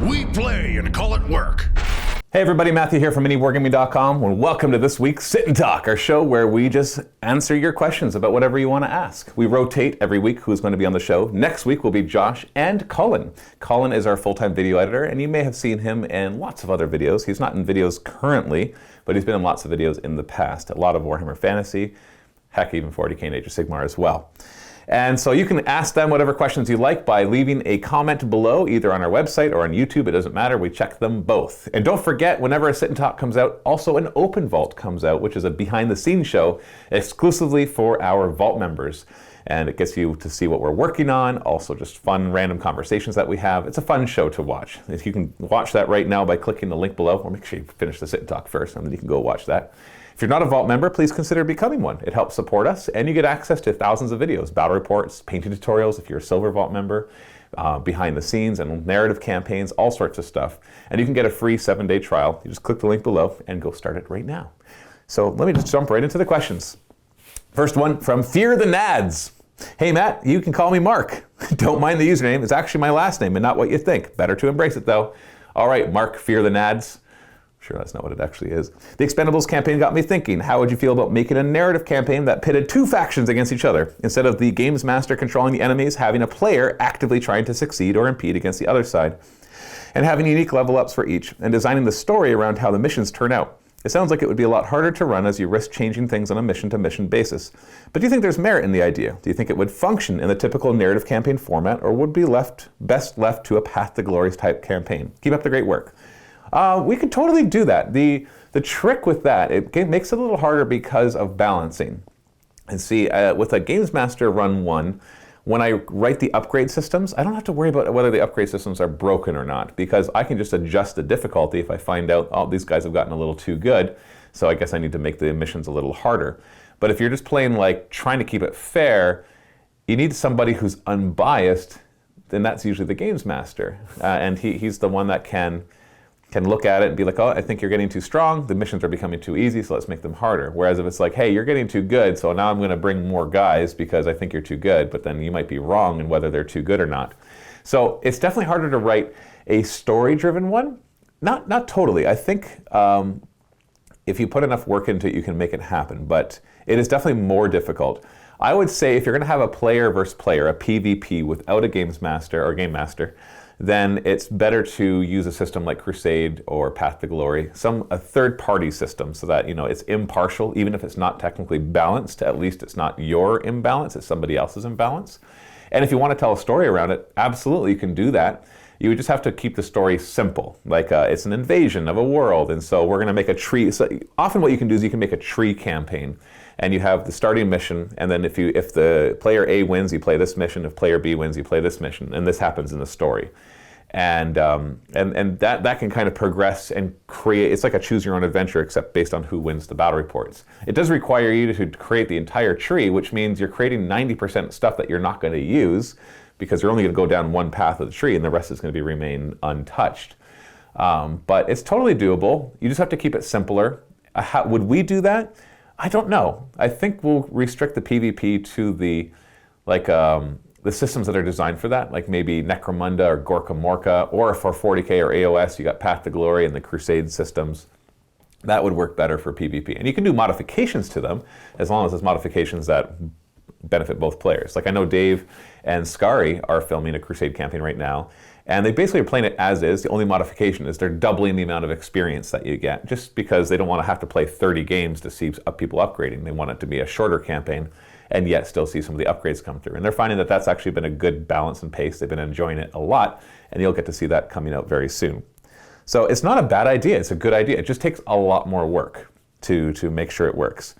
We play and call it work. Hey everybody, Matthew here from MiniWargaming.com, and welcome to this week's Sit and Talk, our show where we just answer your questions about whatever you want to ask. We rotate every week who's going to be on the show. Next week will be Josh and Cullen. Cullen is our full-time video editor, and you may have seen him in lots of other videos. He's not in videos currently, but he's been in lots of videos in the past. A lot of Warhammer Fantasy, heck, even 40k and Age of Sigmar as well. And so you can ask them whatever questions you like by leaving a comment below, either on our website or on YouTube. It doesn't matter. We check them both. And don't forget, whenever a Sit and Talk comes out, also an Open Vault comes out, which is a behind-the-scenes show exclusively for our Vault members. And it gets you to see what we're working on, also just fun, random conversations that we have. It's a fun show to watch. If you can watch that right now by clicking the link below, or make sure you finish the Sit and Talk first, and then you can go watch that. If you're not a Vault member, please consider becoming one. It helps support us, and you get access to thousands of videos, battle reports, painting tutorials if you're a Silver Vault member, behind the scenes and narrative campaigns, all sorts of stuff. And you can get a free 7-day trial. You just click the link below and go start it right now. So let me just jump right into the questions. First one from Fear the Nads. Hey Matt, you can call me Mark. Don't mind the username, it's actually my last name and not what you think. Better to embrace it though. All right, Mark, Fear the Nads. Sure, that's not what it actually is. The Expendables campaign got me thinking, how would you feel about making a narrative campaign that pitted two factions against each other? Instead of the games master controlling the enemies, having a player actively trying to succeed or impede against the other side. And having unique level ups for each, and designing the story around how the missions turn out. It sounds like it would be a lot harder to run as you risk changing things on a mission-to-mission basis. But do you think there's merit in the idea? Do you think it would function in the typical narrative campaign format, or would be best left to a Path to Glory type campaign? Keep up the great work. We could totally do that. The trick with that, it makes it a little harder because of balancing. And see, with a Games Master Run 1, when I write the upgrade systems, I don't have to worry about whether the upgrade systems are broken or not, because I can just adjust the difficulty if I find out, oh, these guys have gotten a little too good, so I guess I need to make the missions a little harder. But if you're just playing like trying to keep it fair, you need somebody who's unbiased, then that's usually the Games Master. And he's the one that can look at it and be like, oh, I think you're getting too strong, the missions are becoming too easy, so let's make them harder. Whereas if it's like, hey, you're getting too good, so now I'm going to bring more guys because I think you're too good, but then you might be wrong in whether they're too good or not. So it's definitely harder to write a story-driven one. Not totally. I think if you put enough work into it, you can make it happen, but it is definitely more difficult. I would say if you're going to have a player versus player, a PvP without a Games Master or Game Master, then it's better to use a system like Crusade or Path to Glory, a third-party system, so that it's impartial, even if it's not technically balanced. At least it's not your imbalance; it's somebody else's imbalance. And if you want to tell a story around it, absolutely you can do that. You would just have to keep the story simple, like it's an invasion of a world, and so we're going to make a tree. So often, what you can do is you can make a tree campaign. And you have the starting mission, and then if the player A wins, you play this mission. If player B wins, you play this mission, and this happens in the story. And that can kind of progress and create. It's like a choose your own adventure, except based on who wins the battle reports. It does require you to create the entire tree, which means you're creating 90% stuff that you're not going to use, because you're only going to go down one path of the tree, and the rest is going to remain untouched. But it's totally doable. You just have to keep it simpler. Would we do that? I don't know. I think we'll restrict the PvP to the systems that are designed for that, like maybe Necromunda or Gorka Morka, or for 40k or AOS, you got Path to Glory and the Crusade systems. That would work better for PvP. And you can do modifications to them, as long as there's modifications that benefit both players. Like I know Dave and Scary are filming a Crusade campaign right now, and they basically are playing it as is. The only modification is they're doubling the amount of experience that you get, just because they don't want to have to play 30 games to see people upgrading. They want it to be a shorter campaign, and yet still see some of the upgrades come through. And they're finding that that's actually been a good balance and pace. They've been enjoying it a lot, and you'll get to see that coming out very soon. So it's not a bad idea, it's a good idea. It just takes a lot more work to make sure it works.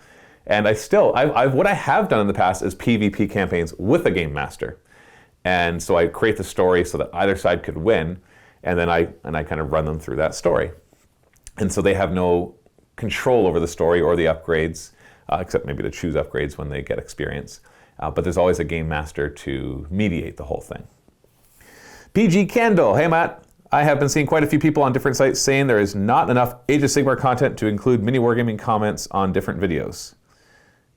And what I have done in the past is PvP campaigns with a Game Master. And so I create the story so that either side could win, and then I kind of run them through that story. And so they have no control over the story or the upgrades, except maybe to choose upgrades when they get experience. But there's always a Game Master to mediate the whole thing. PG Candle, hey Matt. I have been seeing quite a few people on different sites saying there is not enough Age of Sigmar content to include mini wargaming comments on different videos.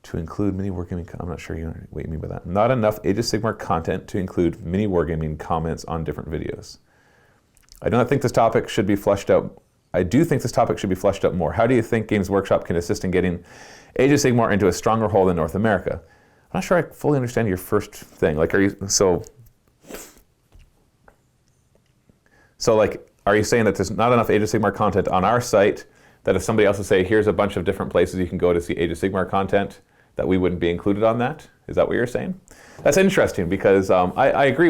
To include mini wargaming, I'm not sure what you mean by that. Not enough Age of Sigmar content to include mini wargaming comments on different videos. I do not think this topic should be fleshed out. I do think this topic should be fleshed out more. How do you think Games Workshop can assist in getting Age of Sigmar into a stronger hold in North America? I'm not sure I fully understand your first thing. Like, are you saying that there's not enough Age of Sigmar content on our site, that if somebody else would say, here's a bunch of different places you can go to see Age of Sigmar content, that we wouldn't be included on that? Is that what you're saying? That's interesting because I agree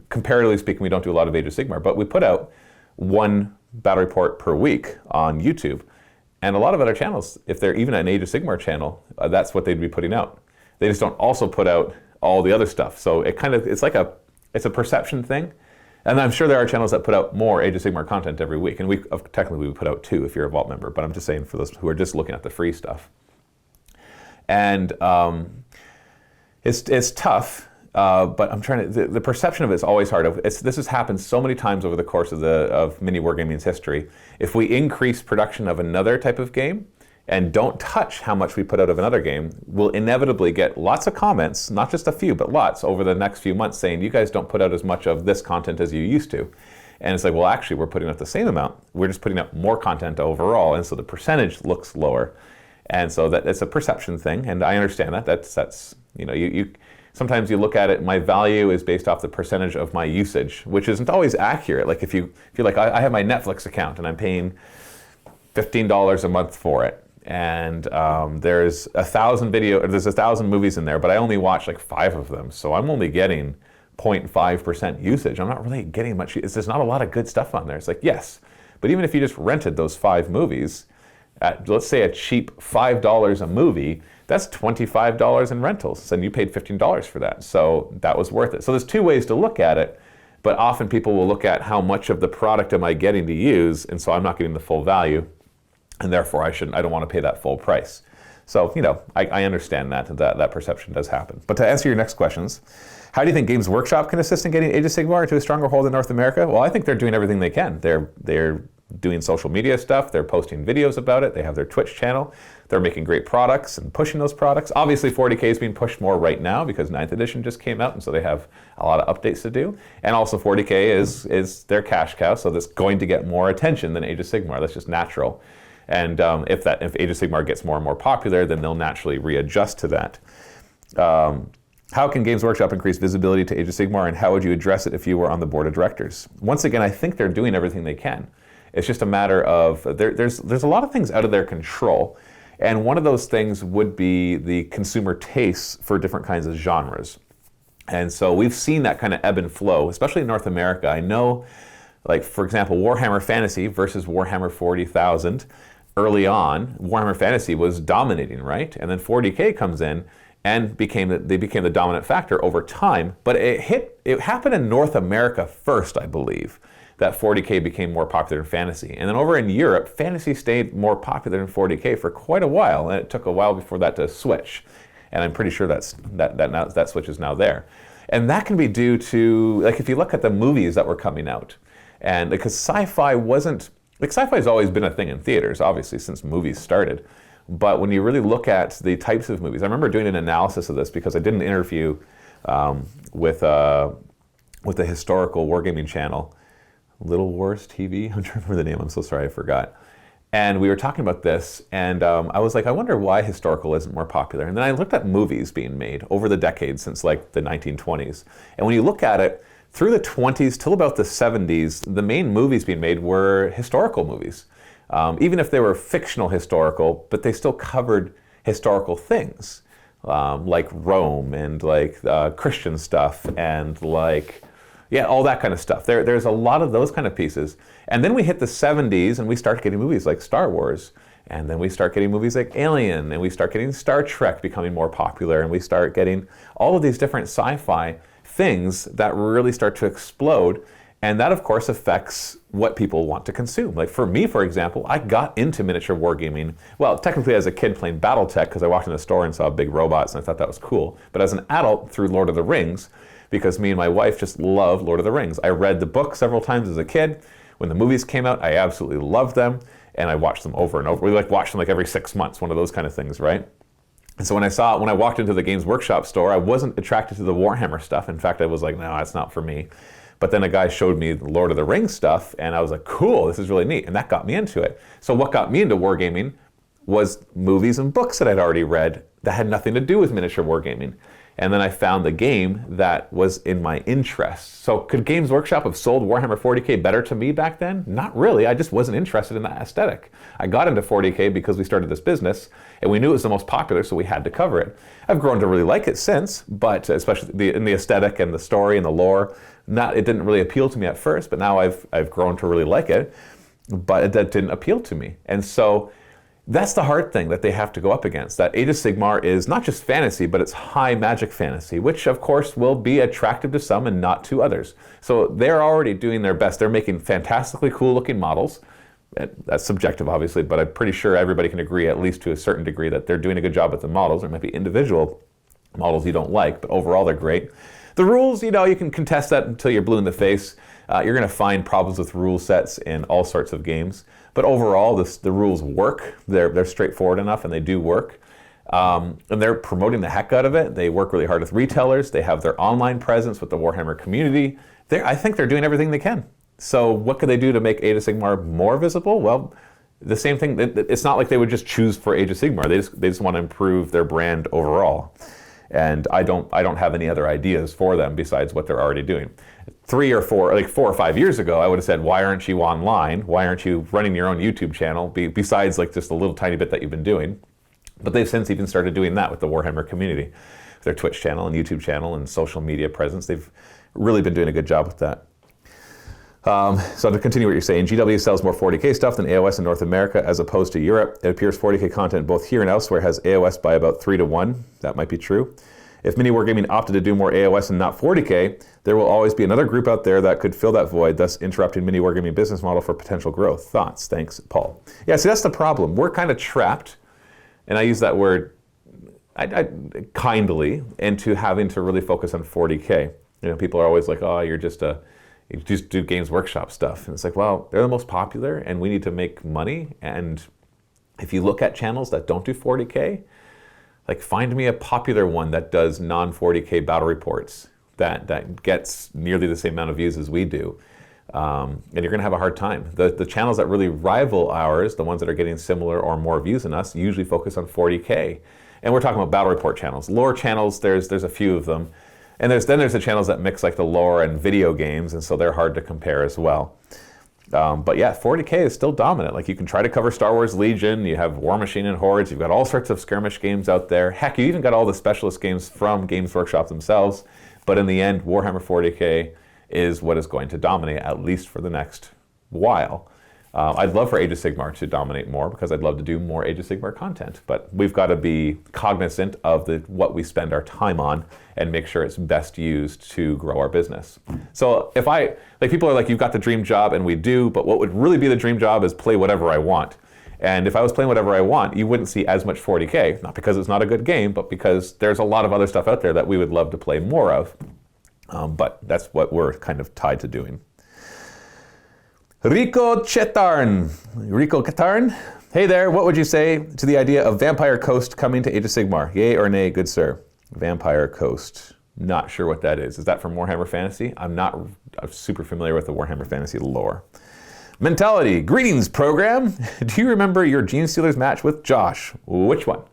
comparatively speaking, we don't do a lot of Age of Sigmar, but we put out one battle report per week on YouTube. And a lot of other channels, if they're even an Age of Sigmar channel, that's what they'd be putting out. They just don't also put out all the other stuff. So it's a perception thing. And I'm sure there are channels that put out more Age of Sigmar content every week. And technically we put out 2 if you're a Vault member, but I'm just saying for those who are just looking at the free stuff. And it's tough, but I'm trying to, the perception of it is always hard. This has happened so many times over the course of mini wargaming's history. If we increase production of another type of game and don't touch how much we put out of another game, we'll inevitably get lots of comments, not just a few, but lots over the next few months saying, you guys don't put out as much of this content as you used to. And it's like, well, actually, we're putting out the same amount. We're just putting out more content overall, and so the percentage looks lower. And so it's a perception thing, and I understand that. That's you sometimes you look at it, my value is based off the percentage of my usage, which isn't always accurate. Like if you're like, I have my Netflix account and I'm paying $15 a month for it. And there's 1,000 movies in there, but I only watch like 5 of them. So I'm only getting 0.5% usage. I'm not really getting much. There's not a lot of good stuff on there. It's like, yes, but even if you just rented those 5 movies at, let's say, a cheap $5 a movie, that's $25 in rentals, and you paid $15 for that. So that was worth it. So there's 2 ways to look at it, but often people will look at how much of the product am I getting to use, and so I'm not getting the full value, and therefore I don't want to pay that full price. So, I understand that perception does happen. But to answer your next questions, how do you think Games Workshop can assist in getting Age of Sigmar into a stronger hold in North America? Well, I think they're doing everything they can. They're doing social media stuff, they're posting videos about it, they have their Twitch channel, they're making great products and pushing those products. Obviously 40K is being pushed more right now because 9th edition just came out, and so they have a lot of updates to do. And also 40K is their cash cow, so that's going to get more attention than Age of Sigmar. That's just natural. And if Age of Sigmar gets more and more popular, then they'll naturally readjust to that. How can Games Workshop increase visibility to Age of Sigmar, and how would you address it if you were on the board of directors? Once again, I think they're doing everything they can. It's just a matter of, there's a lot of things out of their control, and one of those things would be the consumer tastes for different kinds of genres. And so we've seen that kind of ebb and flow, especially in North America. I know, like, for example, Warhammer Fantasy versus Warhammer 40,000. Early on, Warhammer Fantasy was dominating, right? And then 40K comes in and they became the dominant factor over time. But it happened in North America first, I believe, that 40K became more popular than Fantasy. And then over in Europe, Fantasy stayed more popular than 40K for quite a while, and it took a while before that to switch. And I'm pretty sure that switch is now there. And that can be due to, like, if you look at the movies that were coming out, and because sci-fi has always been a thing in theaters, obviously, since movies started. But when you really look at the types of movies, I remember doing an analysis of this because I did an interview with a historical wargaming channel, Little Wars TV. I'm trying to remember the name. I'm so sorry, I forgot. And we were talking about this, and I was like, I wonder why historical isn't more popular. And then I looked at movies being made over the decades since like the 1920s. And when you look at it, through the 20s till about the 70s, the main movies being made were historical movies. Even if they were fictional historical, but they still covered historical things, like Rome and like Christian stuff and like, yeah, all that kind of stuff. There's a lot of those kind of pieces. And then we hit the 70s and we start getting movies like Star Wars. And then we start getting movies like Alien, and we start getting Star Trek becoming more popular, and we start getting all of these different sci-fi things that really start to explode. And that, of course, affects what people want to consume. Like for me, for example, I got into miniature wargaming, well, technically as a kid playing Battletech, because I walked in the store and saw big robots and I thought that was cool. But as an adult, through Lord of the Rings, because me and my wife just love Lord of the Rings. I read the book several times as a kid. When the movies came out, I absolutely loved them, and I watched them over and over. We watched them like every 6 months, one of those kind of things, right? And so when I walked into the Games Workshop store, I wasn't attracted to the Warhammer stuff. In fact, I was like, no, that's not for me. But then a guy showed me the Lord of the Rings stuff, and I was like, cool, this is really neat. And that got me into it. So what got me into wargaming was movies and books that I'd already read that had nothing to do with miniature wargaming. And then I found the game that was in my interest. So could Games Workshop have sold Warhammer 40K better to me back then? Not really. I just wasn't interested in that aesthetic. I got into 40K because we started this business, and we knew it was the most popular, so we had to cover it. I've grown to really like it since, but especially in the aesthetic and the story and the lore, it didn't really appeal to me at first, but now I've grown to really like it, but that didn't appeal to me. And so that's the hard thing that they have to go up against. That Age of Sigmar is not just fantasy, but it's high magic fantasy, which of course will be attractive to some and not to others. So they're already doing their best. They're making fantastically cool looking models. That's subjective, obviously, but I'm pretty sure everybody can agree, at least to a certain degree, that they're doing a good job with the models. There might be individual models you don't like, but overall they're great. The rules, you can contest that until you're blue in the face. You're going to find problems with rule sets in all sorts of games. But overall, the rules work. They're straightforward enough, and they do work. And they're promoting the heck out of it. They work really hard with retailers. They have their online presence with the Warhammer community. I think they're doing everything they can. So what could they do to make Age of Sigmar more visible? Well, the same thing. It's not like they would just choose for Age of Sigmar. They just want to improve their brand overall. And I don't have any other ideas for them besides what they're already doing. 4 or 5 years ago, I would have said, why aren't you online? Why aren't you running your own YouTube channel besides like just a little tiny bit that you've been doing? But they've since even started doing that with the Warhammer community. Their Twitch channel and YouTube channel and social media presence. They've really been doing a good job with that. So to continue what you're saying, GW sells more 40K stuff than AOS in North America as opposed to Europe. It appears 40K content both here and elsewhere has AOS by about 3 to 1. That might be true. If Mini Wargaming opted to do more AOS and not 40K, there will always be another group out there that could fill that void, thus interrupting Mini Wargaming business model for potential growth. Thoughts? Thanks, Paul. Yeah, see, that's the problem. We're kind of trapped, and I use that word kindly, into having to really focus on 40K. People are always like, oh, you just do Games Workshop stuff. And it's like, well, they're the most popular, and we need to make money. And if you look at channels that don't do 40K, like find me a popular one that does non-40K battle reports that gets nearly the same amount of views as we do. And you're going to have a hard time. The channels that really rival ours, the ones that are getting similar or more views than us, usually focus on 40K. And we're talking about battle report channels. Lore channels, there's a few of them. And there's the channels that mix like the lore and video games, and so they're hard to compare as well. But yeah, 40K is still dominant. Like you can try to cover Star Wars Legion, you have War Machine and Hordes, you've got all sorts of skirmish games out there. Heck, you even got all the specialist games from Games Workshop themselves. But in the end, Warhammer 40K is what is going to dominate, at least for the next while. I'd love for Age of Sigmar to dominate more because I'd love to do more Age of Sigmar content. But we've got to be cognizant of what we spend our time on and make sure it's best used to grow our business. So people are like, you've got the dream job, and we do, but what would really be the dream job is play whatever I want. And if I was playing whatever I want, you wouldn't see as much 40K, not because it's not a good game, but because there's a lot of other stuff out there that we would love to play more of. But that's what we're kind of tied to doing. Rico Chetarn. Hey there, what would you say to the idea of Vampire Coast coming to Age of Sigmar? Yay or nay, good sir? Vampire Coast. Not sure what that is. Is that from Warhammer Fantasy? I'm super familiar with the Warhammer Fantasy lore. Mentality. Greetings, program. Do you remember your Gene Stealers match with Josh? Which one?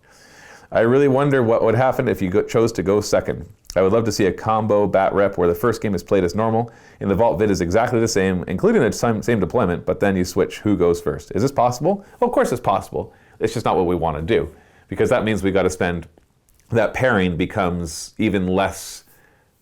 I really wonder what would happen if you chose to go second. I would love to see a combo bat rep where the first game is played as normal and the vault vid is exactly the same, including the same deployment, but then you switch who goes first. Is this possible? Well, of course it's possible. It's just not what we want to do, because that means we got to spend, that pairing becomes even less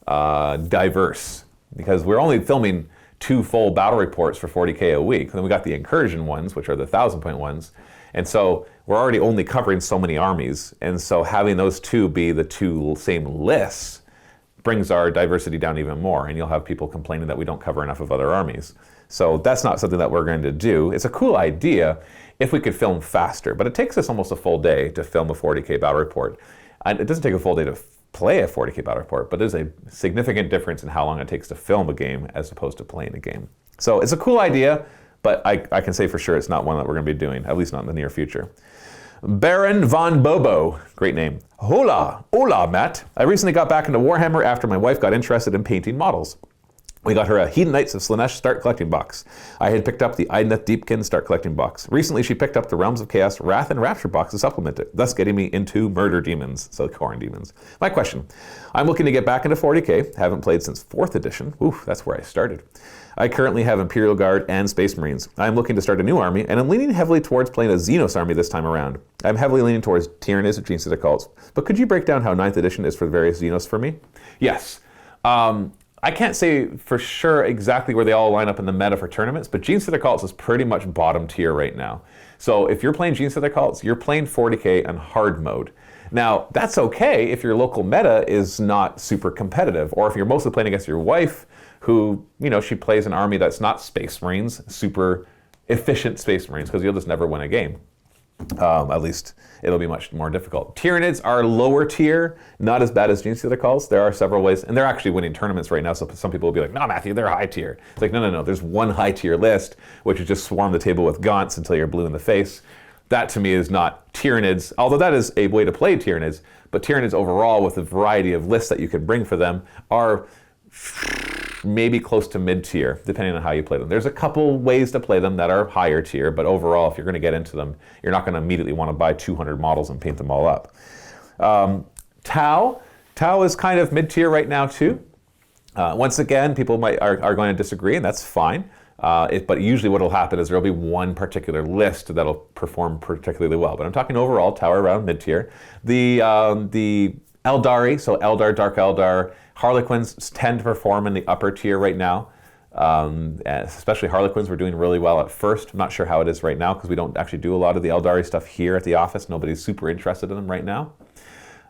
diverse, because we're only filming 2 full battle reports for 40K a week. And then we got the incursion ones, which are the 1,000-point ones. And so we're already only covering so many armies. And so having those 2 be the 2 same lists brings our diversity down even more. And you'll have people complaining that we don't cover enough of other armies. So that's not something that we're going to do. It's a cool idea if we could film faster, but it takes us almost a full day to film a 40K battle report. And it doesn't take a full day to play a 40K battle report, but there's a significant difference in how long it takes to film a game as opposed to playing a game. So it's a cool idea, but I can say for sure it's not one that we're going to be doing, at least not in the near future. Baron von Bobo, great name. Hola, Matt. I recently got back into Warhammer after my wife got interested in painting models. We got her a Hedon Knights of Slaanesh Start Collecting box. I had picked up the Idoneth Deepkin Start Collecting box. Recently, she picked up the Realms of Chaos Wrath and Rapture box to supplement it, thus getting me into Murder Demons, so Khorne Demons. My question, I'm looking to get back into 40k, haven't played since 4th edition. Oof, that's where I started. I currently have Imperial Guard and Space Marines. I'm looking to start a new army, and I'm leaning heavily towards playing a Xenos army this time around. I'm heavily leaning towards Tyranids and Gene Cults. But could you break down how 9th edition is for the various Xenos for me? Yes. I can't say for sure exactly where they all line up in the meta for tournaments, but Gene Cults is pretty much bottom tier right now. So if you're playing Gene Cults, you're playing 40k on hard mode. Now, that's okay if your local meta is not super competitive, or if you're mostly playing against your wife, who, she plays an army that's not Space Marines, super efficient Space Marines, because you'll just never win a game. At least it'll be much more difficult. Tyranids are lower tier, not as bad as Gene Stealer calls. There are several ways, and they're actually winning tournaments right now, so some people will be like, no, Matthew, they're high tier. It's like, no, there's one high tier list, which is just swarm the table with gaunts until you're blue in the face. That to me is not Tyranids, although that is a way to play Tyranids, but Tyranids overall, with a variety of lists that you can bring for them, are maybe close to mid-tier, depending on how you play them. There's a couple ways to play them that are higher tier, but overall, if you're going to get into them, you're not going to immediately want to buy 200 models and paint them all up. Tau is kind of mid-tier right now too. Once again, people are going to disagree, and that's fine. But usually what will happen is there will be one particular list that'll perform particularly well. But I'm talking overall, Tau around mid-tier. The Eldari, so Eldar, Dark Eldar, Harlequins tend to perform in the upper tier right now. Especially Harlequins were doing really well at first. I'm not sure how it is right now because we don't actually do a lot of the Eldari stuff here at the office. Nobody's super interested in them right now.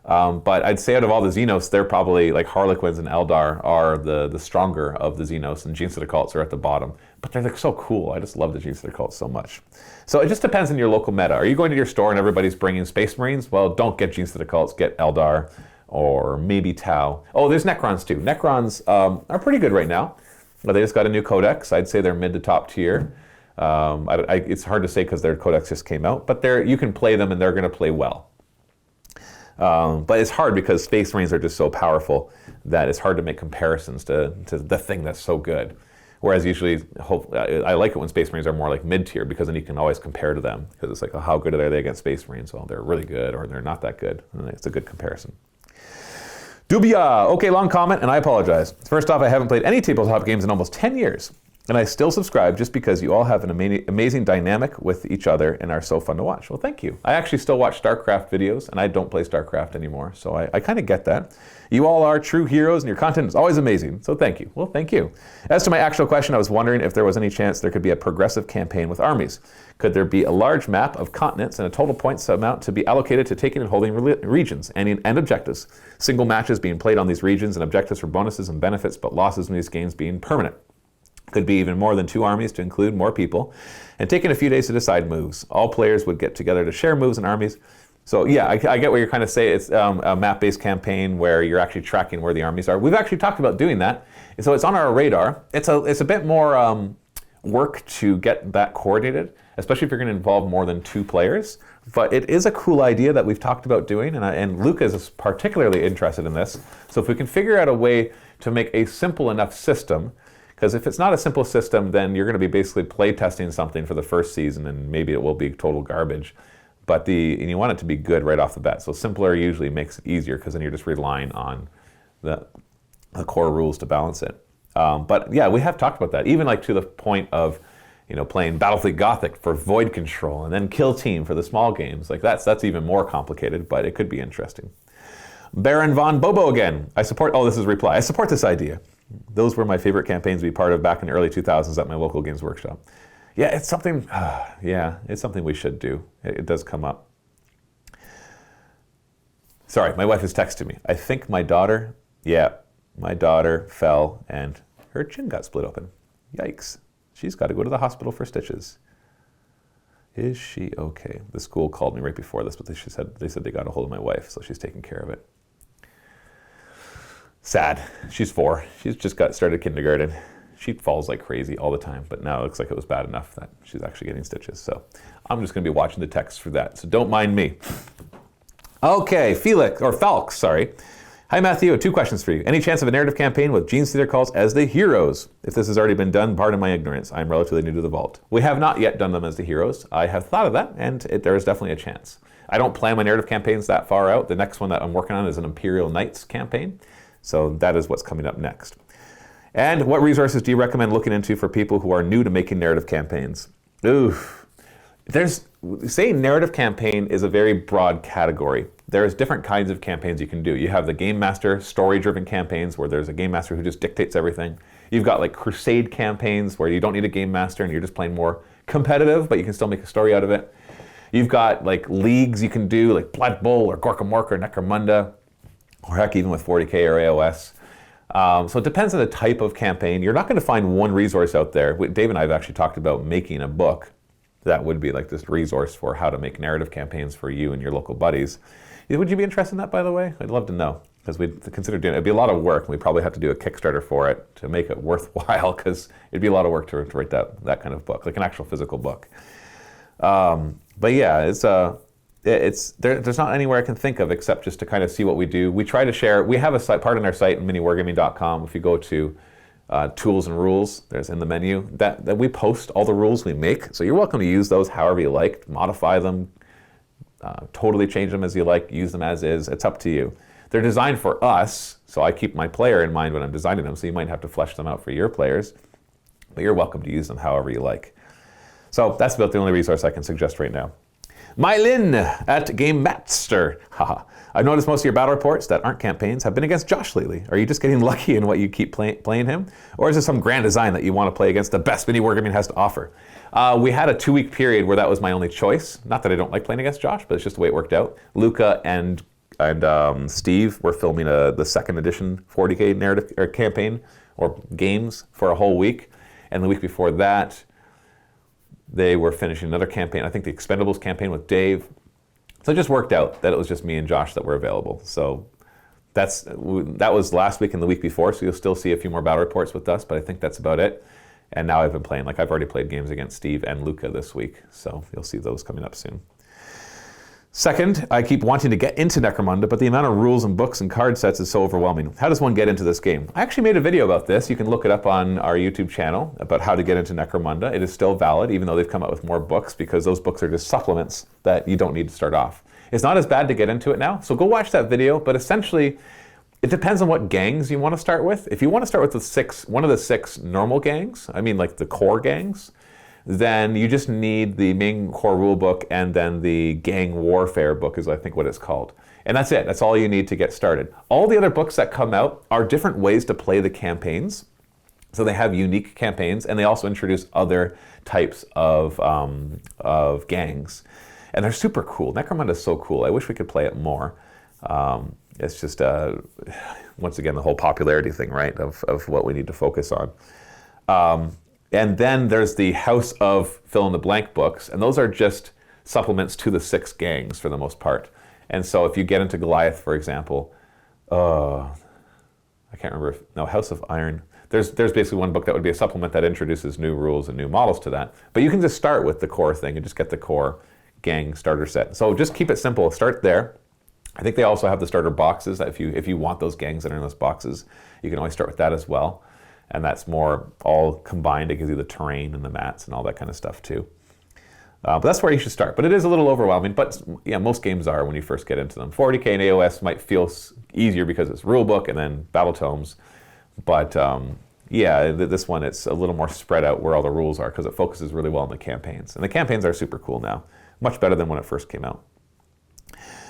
But I'd say out of all the Xenos, they're probably, like Harlequins and Eldar are the stronger of the Xenos, and Gene Stealer Cults are at the bottom. But they're like so cool. I just love the Gene Stealer Cults so much. So it just depends on your local meta. Are you going to your store and everybody's bringing Space Marines? Well, don't get Gene Stealer Cults, get Eldar or maybe Tau. Oh, there's Necrons too. Necrons are pretty good right now. They just got a new codex. I'd say they're mid to top tier. It's hard to say because their codex just came out, but you can play them and they're going to play well. But it's hard because Space Marines are just so powerful that it's hard to make comparisons to the thing that's so good. Whereas usually, I like it when Space Marines are more like mid-tier because then you can always compare to them. Because it's like, oh, how good are they against Space Marines? Well, they're really good or they're not that good. And it's a good comparison. Dubia. Okay, long comment, and I apologize. First off, I haven't played any tabletop games in almost 10 years. And I still subscribe just because you all have an amazing dynamic with each other and are so fun to watch. Well, thank you. I actually still watch StarCraft videos, and I don't play StarCraft anymore, so I kind of get that. You all are true heroes, and your content is always amazing, so thank you. Well, thank you. As to my actual question, I was wondering if there was any chance there could be a progressive campaign with armies. Could there be a large map of continents and a total points amount to be allocated to taking and holding regions and objectives? Single matches being played on these regions and objectives for bonuses and benefits, but losses in these games being permanent. Could be even more than 2 armies to include more people, and taking a few days to decide moves. All players would get together to share moves and armies. So yeah, I get what you're kind of saying. It's a map-based campaign where you're actually tracking where the armies are. We've actually talked about doing that, and so it's on our radar. It's a bit more work to get that coordinated, especially if you're going to involve more than 2 players. But it is a cool idea that we've talked about doing, and Luca is particularly interested in this. So if we can figure out a way to make a simple enough system. Because if it's not a simple system, then you're going to be basically play testing something for the first season, and maybe it will be total garbage. And you want it to be good right off the bat. So simpler usually makes it easier because then you're just relying on the core rules to balance it. But yeah, we have talked about that, even like to the point of playing Battlefleet Gothic for void control and then Kill Team for the small games. Like that's even more complicated, but it could be interesting. Baron Von Bobo again. This is a reply. I support this idea. Those were my favorite campaigns to be part of back in the early 2000s at my local Games Workshop. Yeah, it's something we should do. It does come up. Sorry, my wife is texting me. I think my daughter fell and her chin got split open. Yikes. She's got to go to the hospital for stitches. Is she okay? The school called me right before this, but they said they got a hold of my wife, so she's taking care of it. Sad. She's 4. She's just started kindergarten. She falls like crazy all the time, but now it looks like it was bad enough that she's actually getting stitches. So I'm just going to be watching the text for that. So don't mind me. Okay, Felix, or Falk, sorry. Hi Matthew, 2 questions for you. Any chance of a narrative campaign with Gene Stealer calls as the heroes? If this has already been done, pardon my ignorance. I'm relatively new to the vault. We have not yet done them as the heroes. I have thought of that, and there is definitely a chance. I don't plan my narrative campaigns that far out. The next one that I'm working on is an Imperial Knights campaign. So that is what's coming up next. And what resources do you recommend looking into for people who are new to making narrative campaigns? Saying narrative campaign is a very broad category. There's different kinds of campaigns you can do. You have the game master, story-driven campaigns where there's a game master who just dictates everything. You've got like crusade campaigns where you don't need a game master and you're just playing more competitive, but you can still make a story out of it. You've got like leagues you can do, like Blood Bowl or Gorka Morka or Necromunda, or heck, even with 40k or AOS. So it depends on the type of campaign. You're not going to find one resource out there. Dave and I have actually talked about making a book that would be like this resource for how to make narrative campaigns for you and your local buddies. Would you be interested in that, by the way? I'd love to know, because we'd consider doing it. It'd be a lot of work, and we'd probably have to do a Kickstarter for it to make it worthwhile, because it'd be a lot of work to write that kind of book, like an actual physical book. But yeah, there's not anywhere I can think of except just to kind of see what we do. We try to share. We have a site, part on our site, miniwargaming.com. If you go to tools and rules, there's in the menu that we post all the rules we make. So you're welcome to use those however you like, modify them, totally change them as you like, use them as is. It's up to you. They're designed for us, so I keep my player in mind when I'm designing them, so you might have to flesh them out for your players, but you're welcome to use them however you like. So that's about the only resource I can suggest right now. Mylin at Game Master. Haha. I've noticed most of your battle reports that aren't campaigns have been against Josh lately. Are you just getting lucky in what you keep playing him? Or is there some grand design that you want to play against the best mini wargaming has to offer? We had a 2-week period where that was my only choice. Not that I don't like playing against Josh, but it's just the way it worked out. Luca and Steve were filming the 2nd edition 40k narrative campaign or games for a whole week. And the week before that, they were finishing another campaign. I think the Expendables campaign with Dave. So it just worked out that it was just me and Josh that were available. So that was last week and the week before, so you'll still see a few more battle reports with us, but I think that's about it. And now I've been playing, I've already played games against Steve and Luca this week, so you'll see those coming up soon. Second, I keep wanting to get into Necromunda, but the amount of rules and books and card sets is so overwhelming. How does one get into this game? I actually made a video about this. You can look it up on our YouTube channel about how to get into Necromunda. It is still valid, even though they've come out with more books, because those books are just supplements that you don't need to start off. It's not as bad to get into it now, so go watch that video, but essentially, it depends on what gangs you want to start with. If you want to start with one of the 6 normal gangs, I mean like the core gangs, then you just need the main core rule book and then the gang warfare book is I think what it's called. And that's it. That's all you need to get started. All the other books that come out are different ways to play the campaigns. So they have unique campaigns, and they also introduce other types of gangs. And they're super cool. Necromunda is so cool. I wish we could play it more. It's just, once again, the whole popularity thing, right, of what we need to focus on. And then there's the House of fill-in-the-blank books, and those are just supplements to the 6 gangs for the most part. And so if you get into Goliath, for example, I can't remember House of Iron. There's basically one book that would be a supplement that introduces new rules and new models to that. But you can just start with the core thing and just get the core gang starter set. So just keep it simple. Start there. I think they also have the starter boxes that if you want those gangs that are in those boxes, you can always start with that as well. And that's more all combined. It gives you the terrain and the mats and all that kind of stuff too. But that's where you should start. But it is a little overwhelming, but yeah, most games are when you first get into them. 40k and AOS might feel easier because it's rulebook and then battle tomes. But yeah, this one, it's a little more spread out where all the rules are because it focuses really well on the campaigns. And the campaigns are super cool now. Much better than when it first came out.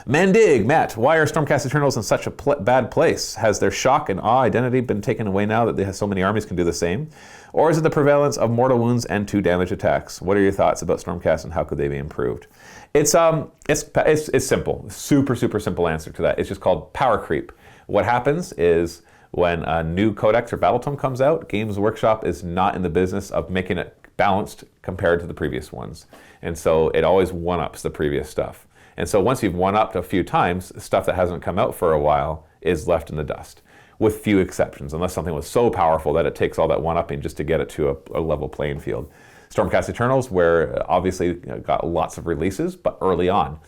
Mandig, Matt, why are Stormcast Eternals in such a bad place? Has their shock and awe identity been taken away now that they have so many armies can do the same? Or is it the prevalence of mortal wounds and 2 damage attacks? What are your thoughts about Stormcast and how could they be improved? It's simple, super simple answer to that. It's just called power creep. What happens is when a new codex or battle tome comes out, Games Workshop is not in the business of making it balanced compared to the previous ones. And so it always one-ups the previous stuff. And so once you've one-upped a few times, stuff that hasn't come out for a while is left in the dust, with few exceptions, unless something was so powerful that it takes all that one-upping just to get it to a level playing field. Stormcast Eternals, where obviously got lots of releases, but early on.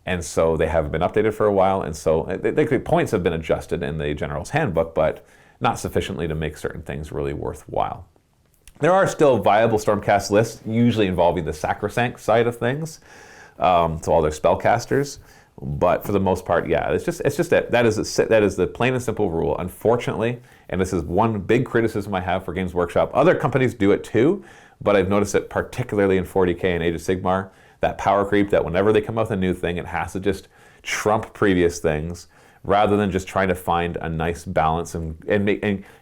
And so they haven't been updated for a while, and so the points have been adjusted in the General's Handbook, but not sufficiently to make certain things really worthwhile. There are still viable Stormcast lists, usually involving the sacrosanct side of things, so all their spellcasters. But for the most part, yeah, it's just that is the plain and simple rule. Unfortunately, and this is one big criticism I have for Games Workshop. Other companies do it too, but I've noticed it particularly in 40K and Age of Sigmar, that power creep that whenever they come out with a new thing, it has to just trump previous things, rather than just trying to find a nice balance and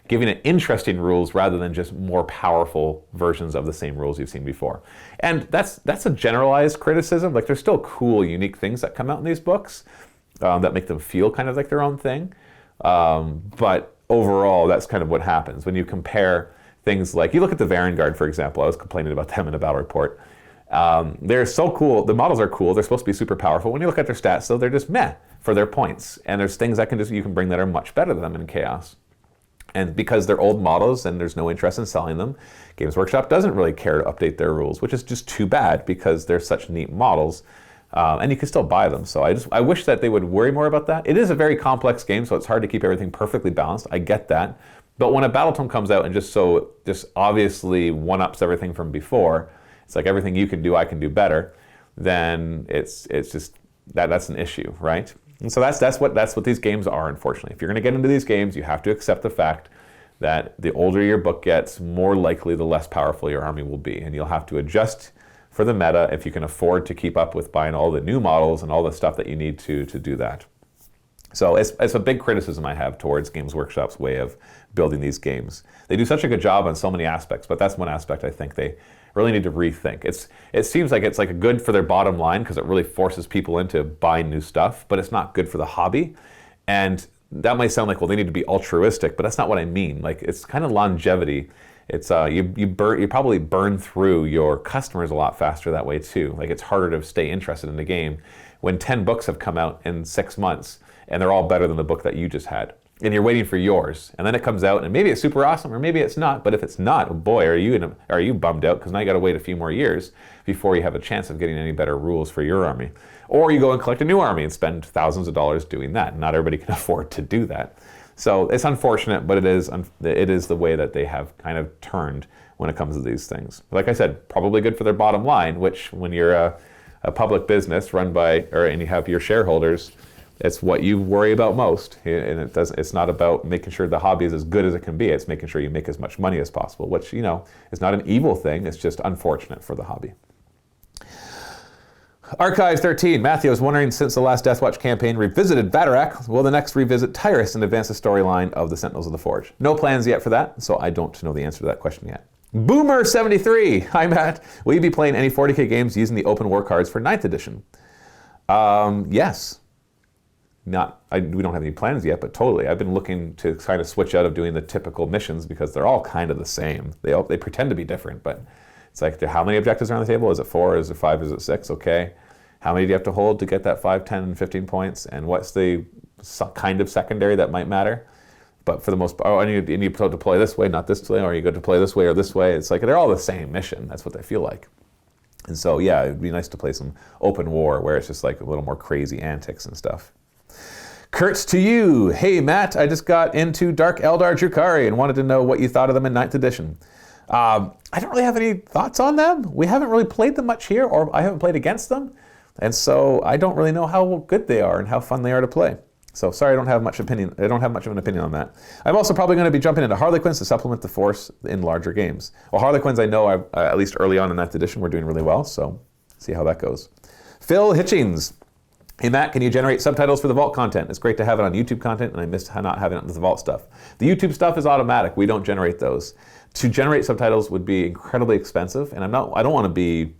giving it interesting rules rather than just more powerful versions of the same rules you've seen before. And that's a generalized criticism. Like, there's still cool, unique things that come out in these books that make them feel kind of like their own thing. But overall, that's kind of what happens when you compare things like, you look at the Varangard, for example. I was complaining about them in a battle report. They're so cool. The models are cool. They're supposed to be super powerful. When you look at their stats, though, they're just meh for their points. And there's things that you can bring that are much better than them in Chaos. And because they're old models and there's no interest in selling them, Games Workshop doesn't really care to update their rules, which is just too bad because they're such neat models. And you can still buy them. So I wish that they would worry more about that. It is a very complex game, so it's hard to keep everything perfectly balanced. I get that. But when a Battletome comes out and just obviously one-ups everything from before, it's like everything you can do, I can do better, then it's just that's an issue, right? And so that's what these games are, unfortunately. If you're going to get into these games, you have to accept the fact that the older your book gets, more likely the less powerful your army will be, and you'll have to adjust for the meta if you can afford to keep up with buying all the new models and all the stuff that you need to do that. So it's a big criticism I have towards Games Workshop's way of building these games. They do such a good job on so many aspects, but that's one aspect I think they really need to rethink. It seems like it's like good for their bottom line because it really forces people into buying new stuff, but it's not good for the hobby. And that might sound like, well, they need to be altruistic, but that's not what I mean. Like, it's kind of longevity. It's you probably burn through your customers a lot faster that way too. Like, it's harder to stay interested in the game when 10 books have come out in 6 months and they're all better than the book that you just had. And you're waiting for yours, and then it comes out, and maybe it's super awesome, or maybe it's not. But if it's not, oh boy, are you bummed out? Because now you got to wait a few more years before you have a chance of getting any better rules for your army. Or you go and collect a new army and spend thousands of dollars doing that. Not everybody can afford to do that. So it's unfortunate, but it is the way that they have kind of turned when it comes to these things. Like I said, probably good for their bottom line, which when you're a public business run by, and you have your shareholders, it's what you worry about most, and it's not about making sure the hobby is as good as it can be. It's making sure you make as much money as possible, which, is not an evil thing. It's just unfortunate for the hobby. Archives 13. Matthew, I was wondering, since the last Deathwatch campaign revisited Vadarak, will the next revisit Tyrus and advance the storyline of the Sentinels of the Forge? No plans yet for that, so I don't know the answer to that question yet. Boomer73. Hi, Matt. Will you be playing any 40K games using the open war cards for 9th edition? Yes. We don't have any plans yet, but totally. I've been looking to kind of switch out of doing the typical missions because they're all kind of the same. They pretend to be different, but it's like, how many objectives are on the table? Is it 4? Is it 5? Is it 6? Okay. How many do you have to hold to get that 5, 10, and 15 points? And what's the kind of secondary that might matter? But for the most part, you need to deploy this way, not this way, or you go deploy this way or this way. It's like they're all the same mission. That's what they feel like. And so, yeah, it'd be nice to play some open war where it's just like a little more crazy antics and stuff. Kurtz to you. Hey, Matt, I just got into Dark Eldar Drukhari and wanted to know what you thought of them in 9th edition. I don't really have any thoughts on them. We haven't really played them much here, or I haven't played against them. And so I don't really know how good they are and how fun they are to play. So sorry, I don't have much of an opinion on that. I'm also probably going to be jumping into Harlequins to supplement the force in larger games. Well, Harlequins, I know, at least early on in 9th edition, we're doing really well. So see how that goes. Phil Hitchings. Hey Matt, can you generate subtitles for the Vault content? It's great to have it on YouTube content, and I missed not having it with the Vault stuff. The YouTube stuff is automatic. We don't generate those. To generate subtitles would be incredibly expensive, and I don't want to be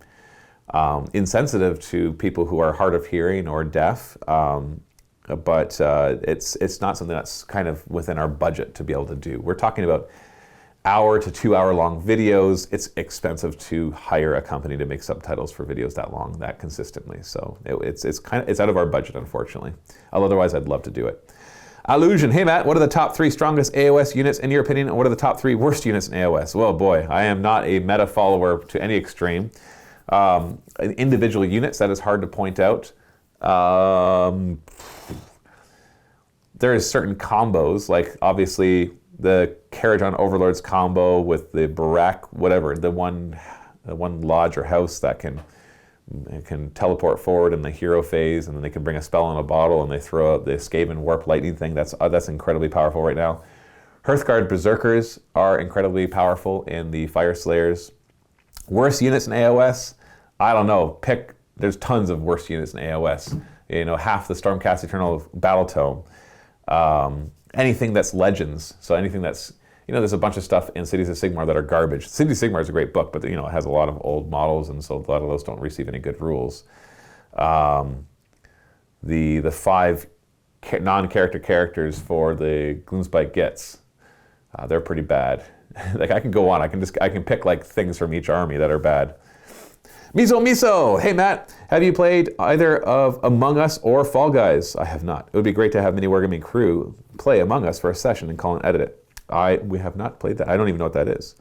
insensitive to people who are hard of hearing or deaf, but it's not something that's kind of within our budget to be able to do. We're talking about hour to 2 hour long videos. It's expensive to hire a company to make subtitles for videos that long, that consistently. So it's out of our budget, unfortunately. Otherwise, I'd love to do it. Illusion. Hey Matt, what are the top 3 strongest AOS units in your opinion, and what are the top 3 worst units in AOS? Well, boy, I am not a meta follower to any extreme. Individual units, that is hard to point out. There is certain combos, like obviously the Karajan Overlords combo with the Barak, whatever, the one lodge or house that can teleport forward in the hero phase, and then they can bring a spell in a bottle, and they throw out the Skaven Warp Lightning thing. That's incredibly powerful right now. Hearthguard Berserkers are incredibly powerful in the Fire Slayers. Worst units in AOS? I don't know. There's tons of worst units in AOS. Half the Stormcast Eternal Battle Tome. Anything that's Legends. So anything that's, there's a bunch of stuff in Cities of Sigmar that are garbage. Cities of Sigmar is a great book, but it has a lot of old models, and so a lot of those don't receive any good rules. The 5 non-character characters for the Gloomspite Gets, they're pretty bad. Like, I can go on. I can pick like things from each army that are bad. Miso! Hey Matt, have you played either of Among Us or Fall Guys? I have not. It would be great to have Mini Wargaming crew play Among Us for a session and call and edit it. We have not played that. I don't even know what that is.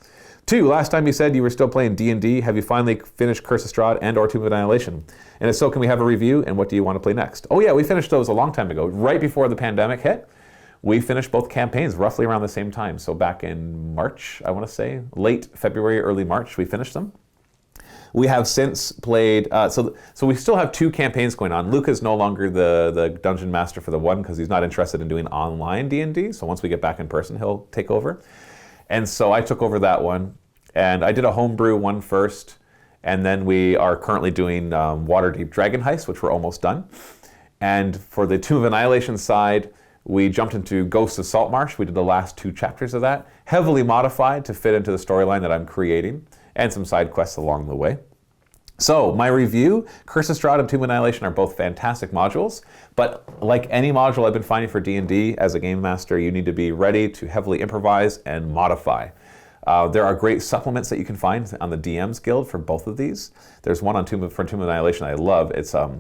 2, last time you said you were still playing D&D. Have you finally finished Curse of Strahd and or Tomb of Annihilation? And if so, can we have a review, and what do you want to play next? Oh yeah, we finished those a long time ago, right before the pandemic hit. We finished both campaigns roughly around the same time. So back in March, I want to say, late February, early March, we finished them. We have since played, so we still have 2 campaigns going on. Luca's no longer the dungeon master for the one because he's not interested in doing online D&D. So once we get back in person, he'll take over. And so I took over that one, and I did a homebrew one first, and then we are currently doing Waterdeep Dragon Heist, which we're almost done. And for the Tomb of Annihilation side, we jumped into Ghosts of Saltmarsh. We did the last 2 chapters of that, heavily modified to fit into the storyline that I'm creating, and some side quests along the way. So my review, Curse of Strahd and Tomb of Annihilation are both fantastic modules, but like any module I've been finding for D&D, as a game master, you need to be ready to heavily improvise and modify. There are great supplements that you can find on the DM's Guild for both of these. There's one on Tomb of Annihilation I love. It's a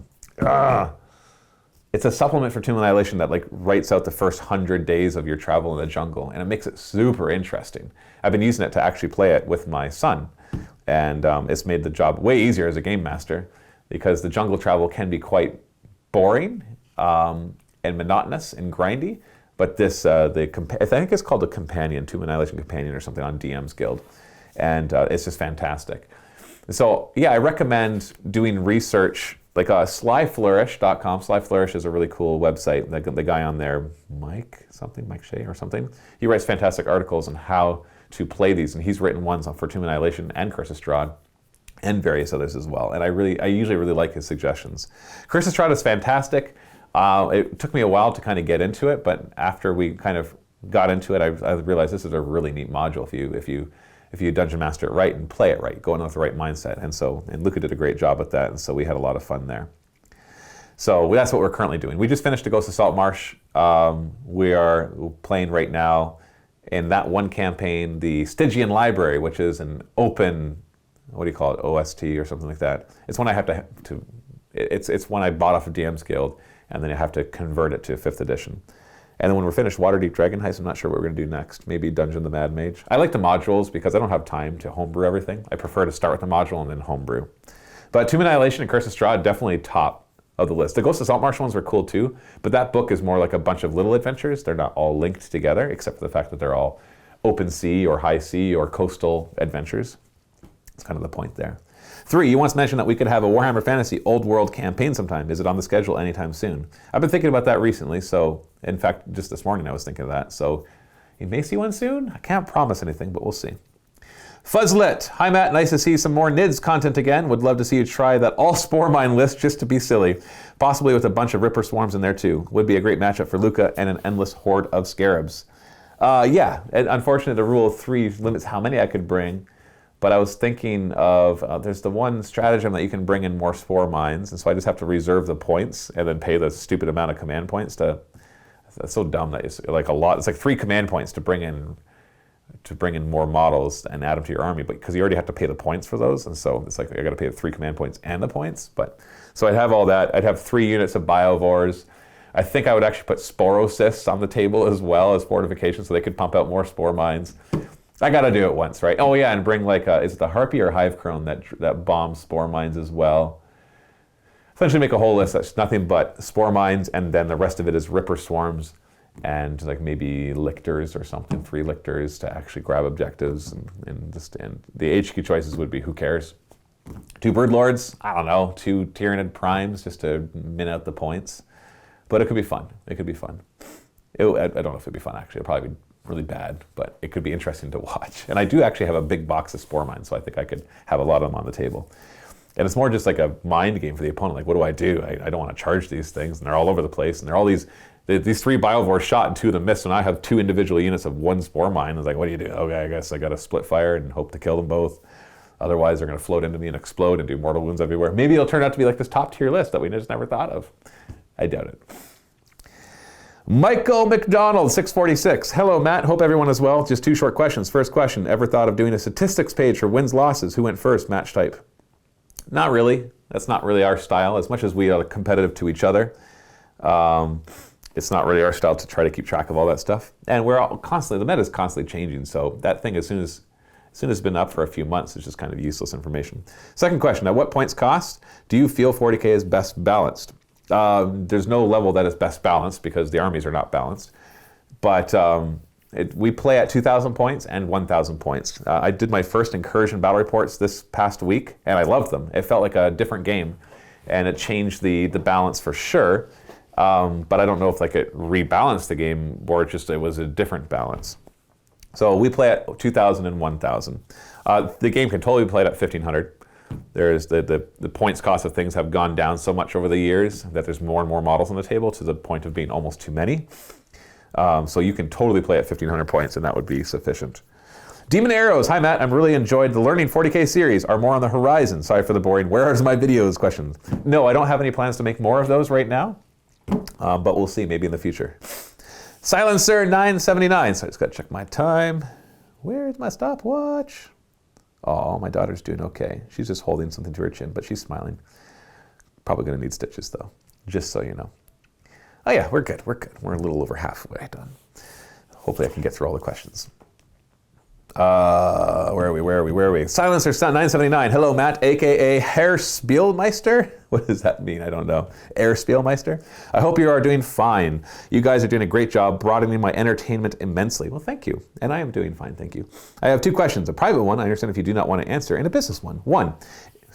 supplement for Tomb of Annihilation that like writes out the first 100 days of your travel in the jungle, and it makes it super interesting. I've been using it to actually play it with my son, and it's made the job way easier as a game master, because the jungle travel can be quite boring and monotonous and grindy. But this, I think it's called a companion, Tomb of Annihilation Companion or something on DM's Guild, and it's just fantastic. So yeah, I recommend doing research, like slyflourish.com. Sly Flourish is a really cool website. The guy on there, Mike Shea or something, he writes fantastic articles on how to play these, and he's written ones for Tomb of Annihilation and Curse of Strahd and various others as well. And I usually really like his suggestions. Curse of Strahd is fantastic. It took me a while to kind of get into it, but after we kind of got into it, I realized this is a really neat module if you dungeon master it right and play it right, go in with the right mindset. And Luca did a great job with that, and so we had a lot of fun there. So that's what we're currently doing. We just finished the Ghost of Saltmarsh. We are playing right now in that one campaign, the Stygian Library, which is an open, what do you call it, OST or something like that. It's one I have to it's one I bought off of DM's Guild, and then I have to convert it to 5th edition. And then when we're finished Waterdeep Dragon Heist, I'm not sure what we're going to do next. Maybe Dungeon the Mad Mage. I like the modules because I don't have time to homebrew everything. I prefer to start with the module and then homebrew. But Tomb of Annihilation and Curse of Strahd, definitely top of the list. The Ghost of Saltmarsh ones were cool too, but that book is more like a bunch of little adventures. They're not all linked together, except for the fact that they're all open sea or high sea or coastal adventures. That's kind of the point there. 3, you once mentioned that we could have a Warhammer Fantasy Old World campaign sometime. Is it on the schedule anytime soon? I've been thinking about that recently, so in fact, just this morning I was thinking of that. So you may see one soon. I can't promise anything, but we'll see. Fuzzlet. Hi Matt, nice to see some more NIDS content again. Would love to see you try that all Spore Mine list just to be silly. Possibly with a bunch of Ripper Swarms in there too. Would be a great matchup for Luca and an endless horde of Scarabs. Yeah, unfortunately the rule of 3 limits how many I could bring. But I was thinking of, there's the one stratagem that you can bring in more Spore Mines, and so I just have to reserve the points and then pay the stupid amount of command points to, that's so dumb that it's like a lot, it's like 3 command points to bring in more models and add them to your army, but because you already have to pay the points for those, and so it's like I got to pay the 3 command points and the points. But so I'd have all that. I'd have 3 units of Biovores. I think I would actually put Sporocysts on the table as well as fortification, so they could pump out more Spore Mines. I got to do it once, right? Oh yeah, and bring like is it the Harpy or Hive Crone that bombs Spore Mines as well? essentially make a whole list that's nothing but spore mines, and then the rest of it is ripper swarms and like maybe lictors or something, 3 lictors to actually grab objectives. And the HQ choices would be, who cares? 2 bird lords, I don't know, 2 Tyranid primes just to min out the points. But it could be fun. It could be fun. I don't know if it'd be fun, actually. It'd probably be really bad, but it could be interesting to watch. And I do actually have a big box of spore mines, so I think I could have a lot of them on the table. And it's more just like a mind game for the opponent. Like, what do? I don't want to charge these things, and they're all over the place, and they're all these 3 Biovores shot and 2 of them missed, and I have 2 individual units of 1 spore mine. It's like, what do you do? Okay, I guess I got to split fire and hope to kill them both. Otherwise, they're going to float into me and explode and do mortal wounds everywhere. Maybe it'll turn out to be like this top tier list that we just never thought of. I doubt it. Michael McDonald, 646. Hello, Matt. Hope everyone is well. Just 2 short questions. First question, ever thought of doing a statistics page for wins, losses? Who went first, match type? Not really. That's not really our style. As much as we are competitive to each other, it's not really our style to try to keep track of all that stuff. And we're all constantly, the meta is constantly changing. So that thing, as soon as it's been up for a few months, it's just kind of useless information. Second question, at what points cost do you feel 40K is best balanced? There's no level that is best balanced because the armies are not balanced. But we play at 2,000 points and 1,000 points. I did my first incursion battle reports this past week, and I loved them. It felt like a different game, and it changed the balance for sure. But I don't know if like it rebalanced the game or it was a different balance. So we play at 2,000 and 1,000. The game can totally be played at 1,500. There's the points cost of things have gone down so much over the years that there's more and more models on the table to the point of being almost too many. So you can totally play at 1,500 points, and that would be sufficient. Demon Arrows, hi Matt, I've really enjoyed the Learning 40K series. Are more on the horizon? Sorry for the boring, where are my videos question. No, I don't have any plans to make more of those right now, but we'll see, maybe in the future. Silencer 979, so I just gotta check my time. Where's my stopwatch? Oh, my daughter's doing okay. She's just holding something to her chin, but she's smiling. Probably gonna need stitches though, just so you know. Oh yeah, we're good. We're a little over halfway done. Hopefully I can get through all the questions. Where are we? Silencer 979. Hello, Matt, aka Herr Spielmeister. What does that mean? I don't know. Herr Spielmeister. I hope you are doing fine. You guys are doing a great job broadening my entertainment immensely. Well, thank you. And I am doing fine, thank you. I have 2 questions. A private one, I understand if you do not want to answer, and a business one. One,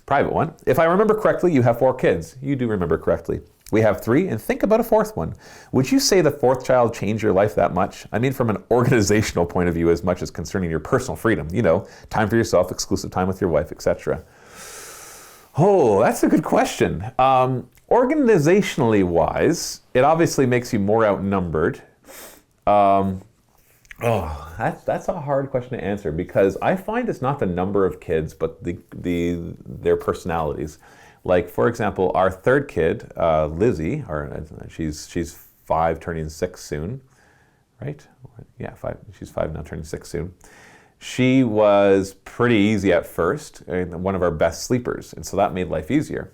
private one. If I remember correctly, you have 4 kids. You do remember correctly. We have 3, and think about a 4th one. Would you say the 4th child changed your life that much? I mean, from an organizational point of view, as much as concerning your personal freedom. You know, time for yourself, exclusive time with your wife, etc. Oh, that's a good question. Organizationally wise, it obviously makes you more outnumbered. That's a hard question to answer because I find it's not the number of kids, but their personalities. Like, for example, our 3rd kid, Lizzie, she's 5 turning 6 soon, right? Yeah, 5. She's 5 now turning 6 soon. She was pretty easy at first, and one of our best sleepers, and so that made life easier.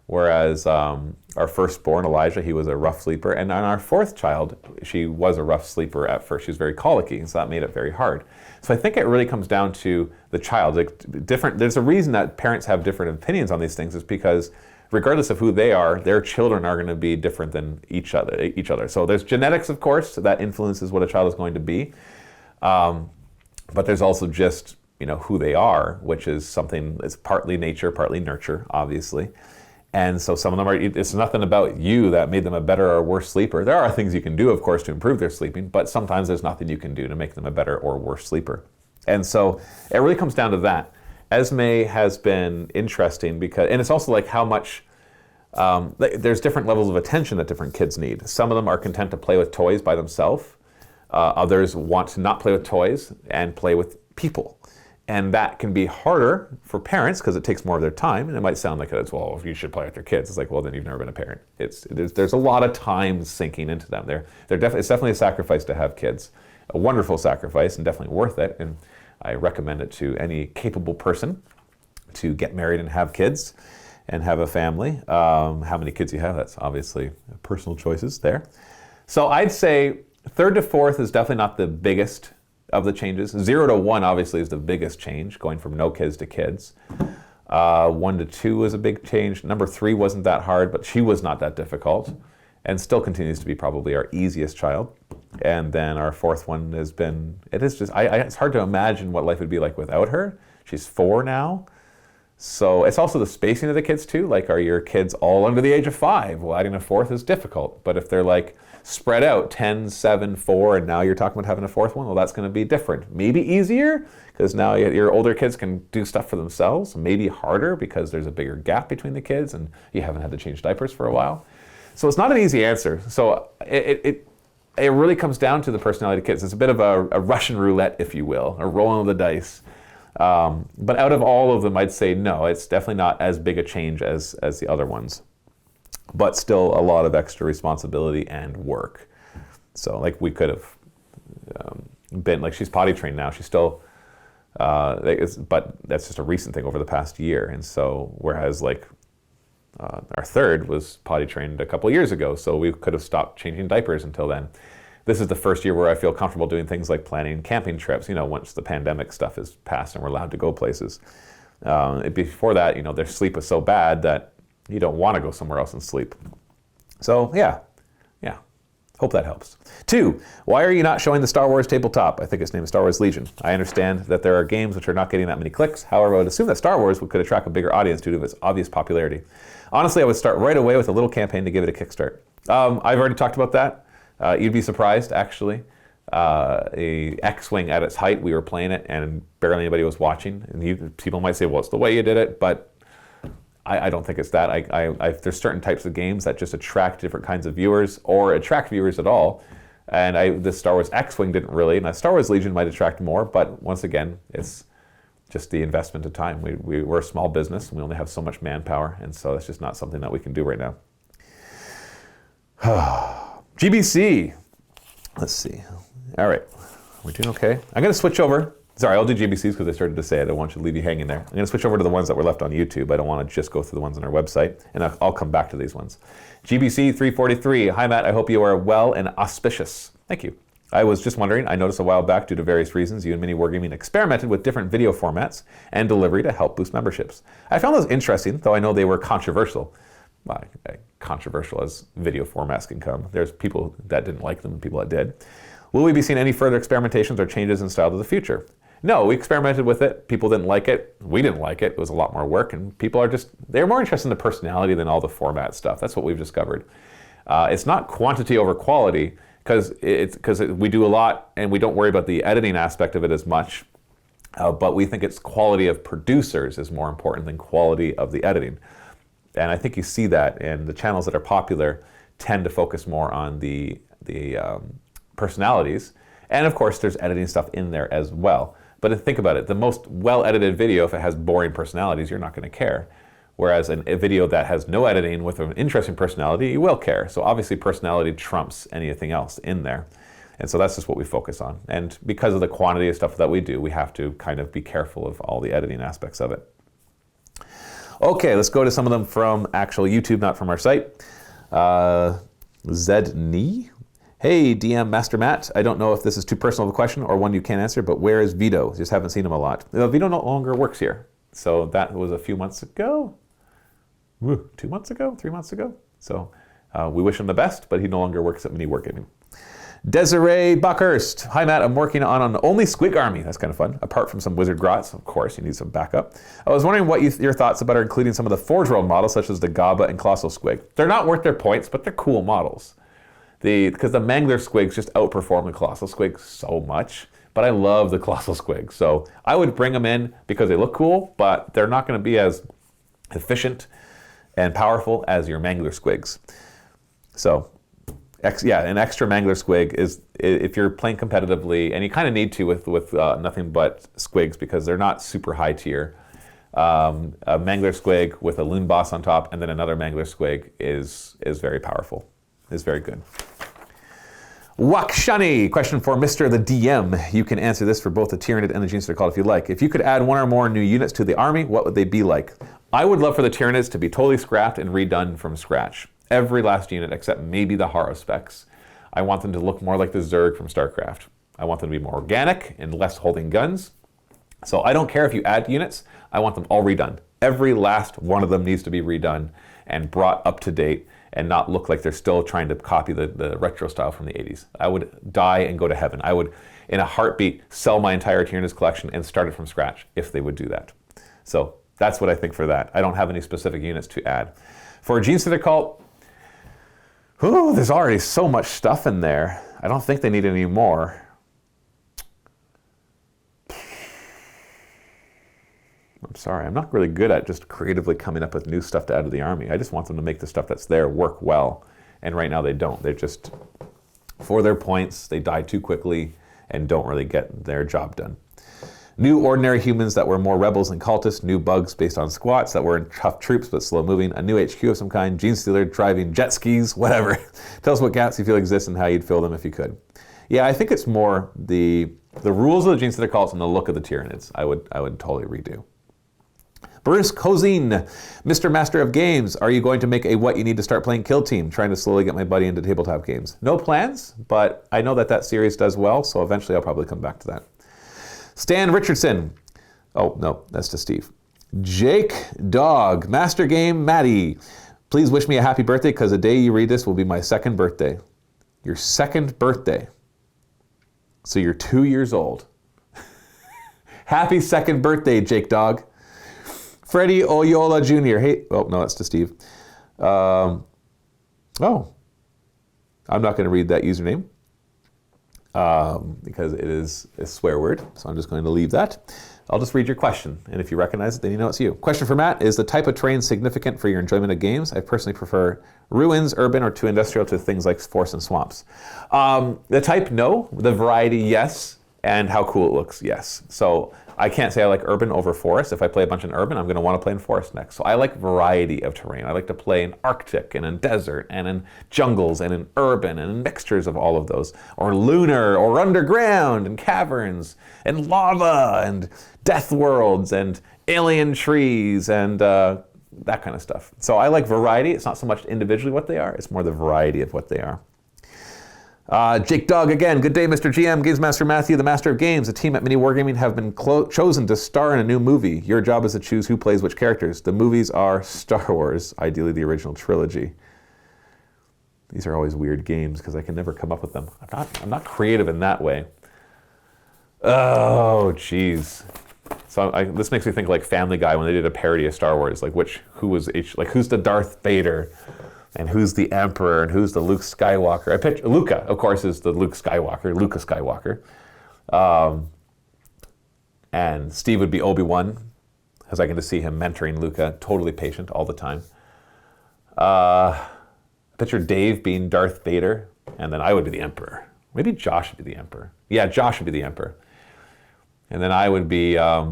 Whereas our firstborn, Elijah, he was a rough sleeper, and on our 4th child, she was a rough sleeper at first. She was very colicky, and so that made it very hard. So I think it really comes down to the child. Like, there's a reason that parents have different opinions on these things, is because regardless of who they are, their children are going to be different than each other. So there's genetics, of course, that influences what a child is going to be. But there's also just, who they are, which is something that's partly nature, partly nurture, obviously. And so some of them it's nothing about you that made them a better or worse sleeper. There are things you can do, of course, to improve their sleeping, but sometimes there's nothing you can do to make them a better or worse sleeper. And so it really comes down to that. Esme has been interesting and it's also like how much, there's different levels of attention that different kids need. Some of them are content to play with toys by themselves. Others want to not play with toys and play with people. And that can be harder for parents because it takes more of their time. And it might sound like it's, well, if you should play with your kids. It's like, well, then you've never been a parent. There's a lot of time sinking into them. It's definitely a sacrifice to have kids. A wonderful sacrifice and definitely worth it. And I recommend it to any capable person to get married and have kids and have a family. How many kids you have, that's obviously personal choices there. So I'd say 3rd to 4th is definitely not the biggest of the changes. 0 to 1 obviously is the biggest change, going from no kids to kids. 1 to 2 was a big change. Number 3 wasn't that hard, but she was not that difficult, and still continues to be probably our easiest child. And then our 4th one has been, it's hard to imagine what life would be like without her. She's 4 now. So it's also the spacing of the kids too. Like, are your kids all under the age of 5? Well, adding a 4th is difficult. But if they're like spread out 10, 7, 4, and now you're talking about having a 4th one, well, that's going to be different. Maybe easier because now your older kids can do stuff for themselves. Maybe harder because there's a bigger gap between the kids and you haven't had to change diapers for a while. So it's not an easy answer. So it really comes down to the personality of kids. It's a bit of a Russian roulette, if you will, a rolling of the dice. But out of all of them, I'd say no, it's definitely not as big a change as the other ones. But still a lot of extra responsibility and work. So like we could have been, like she's potty trained now. She's still, but that's just a recent thing over the past year. And so whereas like our 3rd was potty trained a couple of years ago, so we could have stopped changing diapers until then. This is the first year where I feel comfortable doing things like planning camping trips, once the pandemic stuff is passed and we're allowed to go places. Before that, their sleep was so bad that you don't want to go somewhere else and sleep. So yeah. Hope that helps. 2, why are you not showing the Star Wars tabletop? I think its name is Star Wars Legion. I understand that there are games which are not getting that many clicks. However, I would assume that Star Wars could attract a bigger audience due to its obvious popularity. Honestly, I would start right away with a little campaign to give it a kickstart. I've already talked about that. You'd be surprised, actually. A X-Wing at its height, we were playing it and barely anybody was watching. And people might say, well, it's the way you did it, but I don't think it's that. There's certain types of games that just attract different kinds of viewers or attract viewers at all. And the Star Wars X-Wing didn't really. Now, Star Wars Legion might attract more, but once again, it's just the investment of time. We're a small business, and we only have so much manpower, and so that's just not something that we can do right now. GBC. Let's see. All right. We're doing okay. I'm going to switch over. Sorry, I'll do GBCs because I started to say it. I don't want you to leave you hanging there. I'm going to switch over to the ones that were left on YouTube. I don't want to just go through the ones on our website, and I'll come back to these ones. GBC 343. Hi, Matt. I hope you are well and auspicious. Thank you. I was just wondering, I noticed a while back, due to various reasons, you and Mini Wargaming experimented with different video formats and delivery to help boost memberships. I found those interesting, though I know they were controversial. Controversial as video formats can come. There's people that didn't like them and people that did. Will we be seeing any further experimentations or changes in style to the future? No, we experimented with it. People didn't like it. We didn't like it. It was a lot more work, and people they're more interested in the personality than all the format stuff. That's what we've discovered. It's not quantity over quality, because we do a lot and we don't worry about the editing aspect of it as much. But we think it's quality of producers is more important than quality of the editing. And I think you see that, and the channels that are popular tend to focus more on the personalities. And of course, there's editing stuff in there as well. But think about it, the most well-edited video, if it has boring personalities, you're not going to care. Whereas a video that has no editing with an interesting personality, you will care. So obviously personality trumps anything else in there. And so that's just what we focus on. And because of the quantity of stuff that we do, we have to kind of be careful of all the editing aspects of it. Okay, let's go to some of them from actual YouTube, not from our site. Zedney. Hey, DM Master Matt. I don't know if this is too personal of a question or one you can't answer, but where is Vito? Just haven't seen him a lot. Vito no longer works here. So that was a few months ago. 2 months ago? 3 months ago? So we wish him the best, but he no longer works at Mini Wargaming. Desiree Buckhurst. Hi, Matt. I'm working on an only squig army. That's kind of fun. Apart from some wizard grots, of course, you need some backup. I was wondering what your thoughts about including some of the Forge World models, such as the Gaba and Colossal Squig. They're not worth their points, but they're cool models. Because the Mangler Squigs just outperform the Colossal Squig so much. But I love the Colossal Squig. So I would bring them in because they look cool, but they're not going to be as efficient and powerful as your Mangler Squigs. So an extra Mangler Squig is, if you're playing competitively, and you kind of need to with nothing but Squigs because they're not super high tier. A Mangler Squig with a Loon Boss on top and then another Mangler Squig is very powerful, is very good. Wakshani, question for Mr. the DM. You can answer this for both the Tyranid and the Genius they're called if you like. If you could add one or more new units to the army, what would they be like? I would love for the Tyranids to be totally scrapped and redone from scratch. Every last unit except maybe the Haro specs. I want them to look more like the Zerg from StarCraft. I want them to be more organic and less holding guns. So I don't care if you add units, I want them all redone. Every last one of them needs to be redone and brought up to date and not look like they're still trying to copy the retro style from the 80s. I would die and go to heaven. I would, in a heartbeat, sell my entire Tyranids collection and start it from scratch if they would do that. So that's what I think for that. I don't have any specific units to add. For a Genestealer cult, there's already so much stuff in there. I don't think they need any more. I'm sorry, I'm not really good at just creatively coming up with new stuff to add to the army. I just want them to make the stuff that's there work well. And right now they don't. They're just, for their points, they die too quickly and don't really get their job done. New ordinary humans that were more rebels than cultists, new bugs based on squats that were in tough troops but slow moving, a new HQ of some kind, Genestealer driving jet skis, whatever. Tell us what gaps you feel exist and how you'd fill them if you could. Yeah, I think it's more the rules of the Genestealer cults and the look of the Tyranids. I would totally redo. Bruce Cozine, Mr. Master of Games, are you going to make a what you need to start playing kill team? Trying to slowly get my buddy into tabletop games. No plans, but I know that series does well, so eventually I'll probably come back to that. Stan Richardson. Oh, no, that's to Steve. Jake Dog, Master Game Maddie. Please wish me a happy birthday because the day you read this will be my second birthday. Your second birthday. So you're 2 years old. Happy second birthday, Jake Dog. Freddie Oyola Jr. Hey, oh, no, that's to Steve. I'm not going to read that username because it is a swear word, so I'm just going to leave that. I'll just read your question, and if you recognize it, then you know it's you. Question for Matt, is the type of terrain significant for your enjoyment of games? I personally prefer ruins, urban, or too industrial to things like forests and swamps. The type, no. The variety, yes. And how cool it looks, yes. So I can't say I like urban over forest. If I play a bunch in urban, I'm going to want to play in forest next. So I like variety of terrain. I like to play in Arctic and in desert and in jungles and in urban and in mixtures of all of those. Or lunar or underground and caverns and lava and death worlds and alien trees and that kind of stuff. So I like variety. It's not so much individually what they are. It's more the variety of what they are. Jake Dog again. Good day, Mr. GM, Games Master Matthew, the Master of Games. The team at Mini Wargaming have been chosen to star in a new movie. Your job is to choose who plays which characters. The movies are Star Wars, ideally the original trilogy. These are always weird games because I can never come up with them. I'm not creative in that way. Oh, jeez. So this makes me think like Family Guy when they did a parody of Star Wars, like who's the Darth Vader? And who's the Emperor, and who's the Luke Skywalker? I picture Luca, of course, is the Luke Skywalker. And Steve would be Obi-Wan, as I can just see him mentoring Luca, totally patient all the time. I picture Dave being Darth Vader, and then I would be the Emperor. Maybe Josh would be the Emperor. Yeah, Josh would be the Emperor. And then I would be, I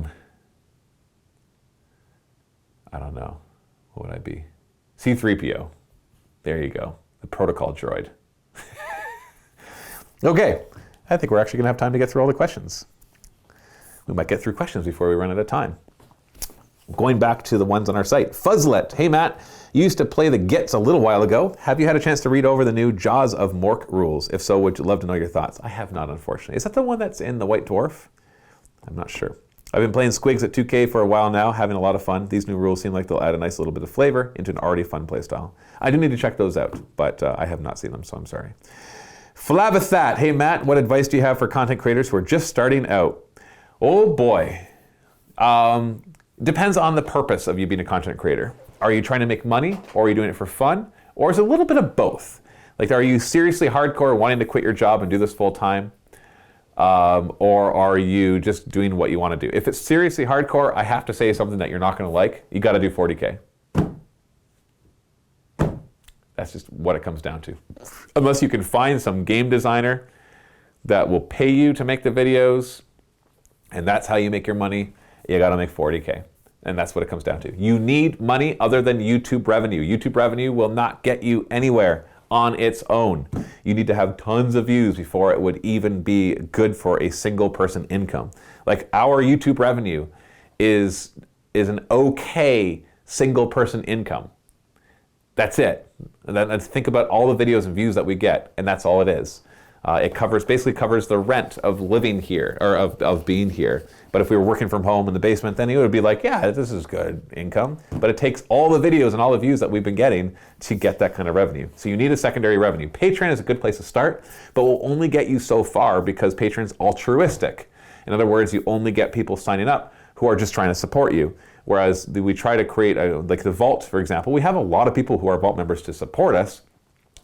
don't know, what would I be? C-3PO. There you go, the protocol droid. Okay, I think we're actually going to have time to get through all the questions. We might get through questions before we run out of time. Going back to the ones on our site. Fuzzlet, hey Matt, you used to play the Gits a little while ago. Have you had a chance to read over the new Jaws of Mork rules? If so, would you love to know your thoughts? I have not, unfortunately. Is that the one that's in the White Dwarf? I'm not sure. I've been playing Squigs at 2K for a while now, having a lot of fun. These new rules seem like they'll add a nice little bit of flavor into an already fun playstyle. I do need to check those out, but I have not seen them, so I'm sorry. Flavathat, hey Matt, what advice do you have for content creators who are just starting out? Oh boy. Depends on the purpose of you being a content creator. Are you trying to make money, or are you doing it for fun? Or is it a little bit of both? Like, are you seriously hardcore wanting to quit your job and do this full time? Or are you just doing what you want to do? If it's seriously hardcore, I have to say something that you're not going to like. You got to do 40K. That's just what it comes down to. Unless you can find some game designer that will pay you to make the videos, and that's how you make your money, you got to make 40K. And that's what it comes down to. You need money other than YouTube revenue. YouTube revenue will not get you anywhere on its own. You need to have tons of views before it would even be good for a single person income. Like, our YouTube revenue is an okay single person income. That's it. And then think about all the videos and views that we get, and that's all it is. It basically covers the rent of living here, or of being here. But if we were working from home in the basement, then it would be like, yeah, this is good income. But it takes all the videos and all the views that we've been getting to get that kind of revenue. So you need a secondary revenue. Patreon is a good place to start, but will only get you so far because Patreon's altruistic. In other words, you only get people signing up who are just trying to support you. Whereas we try to create, like the Vault, for example, we have a lot of people who are Vault members to support us,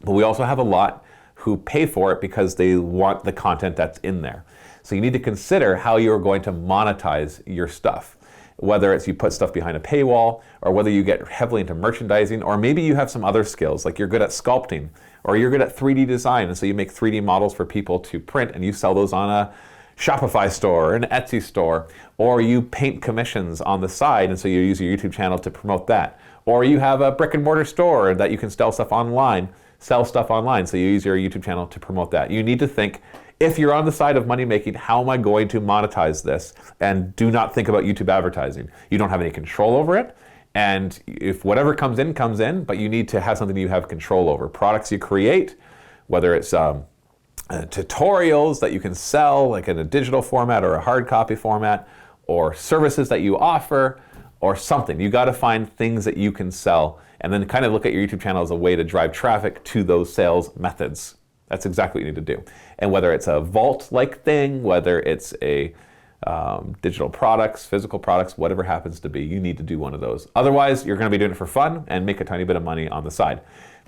but we also have a lot who pay for it because they want the content that's in there. So you need to consider how you're going to monetize your stuff. Whether it's you put stuff behind a paywall, or whether you get heavily into merchandising, or maybe you have some other skills, like you're good at sculpting, or you're good at 3D design, and so you make 3D models for people to print, and you sell those on a Shopify store, or an Etsy store, or you paint commissions on the side, and so you use your YouTube channel to promote that. Or you have a brick and mortar store that you can sell stuff online, so you use your YouTube channel to promote that. You need to think, if you're on the side of money making, how am I going to monetize this? And do not think about YouTube advertising. You don't have any control over it. And if whatever comes in, but you need to have something you have control over. Products you create, whether it's tutorials that you can sell, like in a digital format or a hard copy format, or services that you offer, or something. You got to find things that you can sell, and then kind of look at your YouTube channel as a way to drive traffic to those sales methods. That's exactly what you need to do. And whether it's a vault-like thing, whether it's a digital products, physical products, whatever happens to be, you need to do one of those. Otherwise, you're going to be doing it for fun and make a tiny bit of money on the side.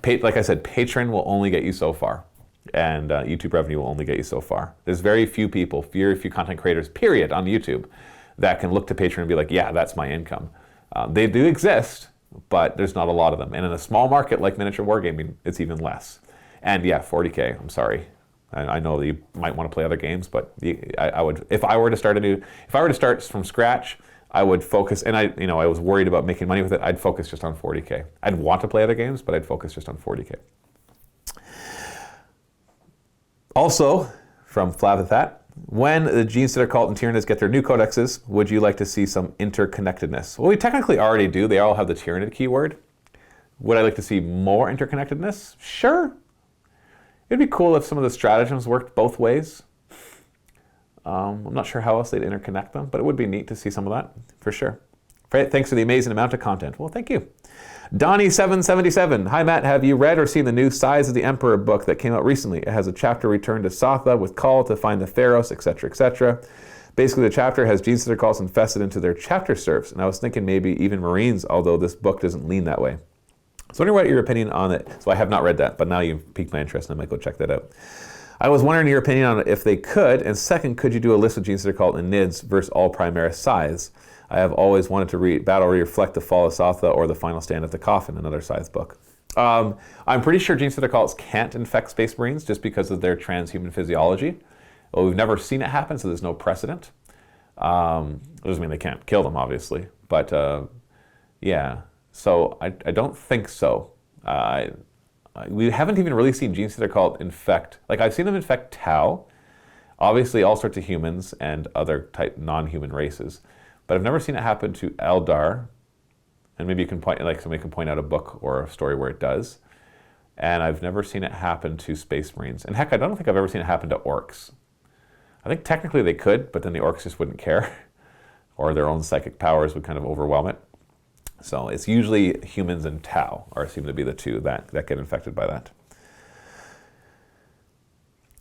Like I said, Patreon will only get you so far, and YouTube revenue will only get you so far. There's very few people, very few content creators, period, on YouTube that can look to Patreon and be like, yeah, that's my income. They do exist, but there's not a lot of them. And in a small market like miniature wargaming, it's even less. And yeah, 40K, I'm sorry. I know that you might want to play other games, but I would, if I were to start from scratch, I would focus, and I was worried about making money with it, I'd focus just on 40K. I'd want to play other games, but I'd focus just on 40K. Also, from Flavithat, when the Genestealer Cult and Tyranids get their new codexes, would you like to see some interconnectedness? Well, we technically already do. They all have the Tyranid keyword. Would I like to see more interconnectedness? Sure. It'd be cool if some of the stratagems worked both ways. I'm not sure how else they'd interconnect them, but it would be neat to see some of that, for sure. Thanks for the amazing amount of content. Well, thank you. Donnie777. Hi, Matt. Have you read or seen the new Size of the Emperor book that came out recently? It has a chapter Return to Satha with call to find the Pharaohs, etc., etc. Basically, the chapter has Genestealer cults infested into their chapter serfs, and I was thinking maybe even Marines, although this book doesn't lean that way. So I wonder what your opinion on it. So I have not read that, but now you've piqued my interest, and I might go check that out. I was wondering your opinion on it if they could, and second, could you do a list of Genestealer cult and Nids versus all Primaris Scythes? I have always wanted to read Battle Reflect the Fall of Satha or The Final Stand at the Coffin, another Scythe book. I'm pretty sure Genestealer cults can't infect Space Marines just because of their transhuman physiology. Well, we've never seen it happen, so there's no precedent. It doesn't mean they can't kill them, obviously, but yeah. So I don't think so. We haven't even really seen Genestealer cult infect. Like, I've seen them infect Tau, obviously all sorts of humans and other type non-human races, but I've never seen it happen to Eldar. And maybe you can point, like somebody can point out a book or a story where it does. And I've never seen it happen to Space Marines. And heck, I don't think I've ever seen it happen to Orcs. I think technically they could, but then the Orcs just wouldn't care, or their own psychic powers would kind of overwhelm it. So it's usually humans and Tau seem to be the two that get infected by that.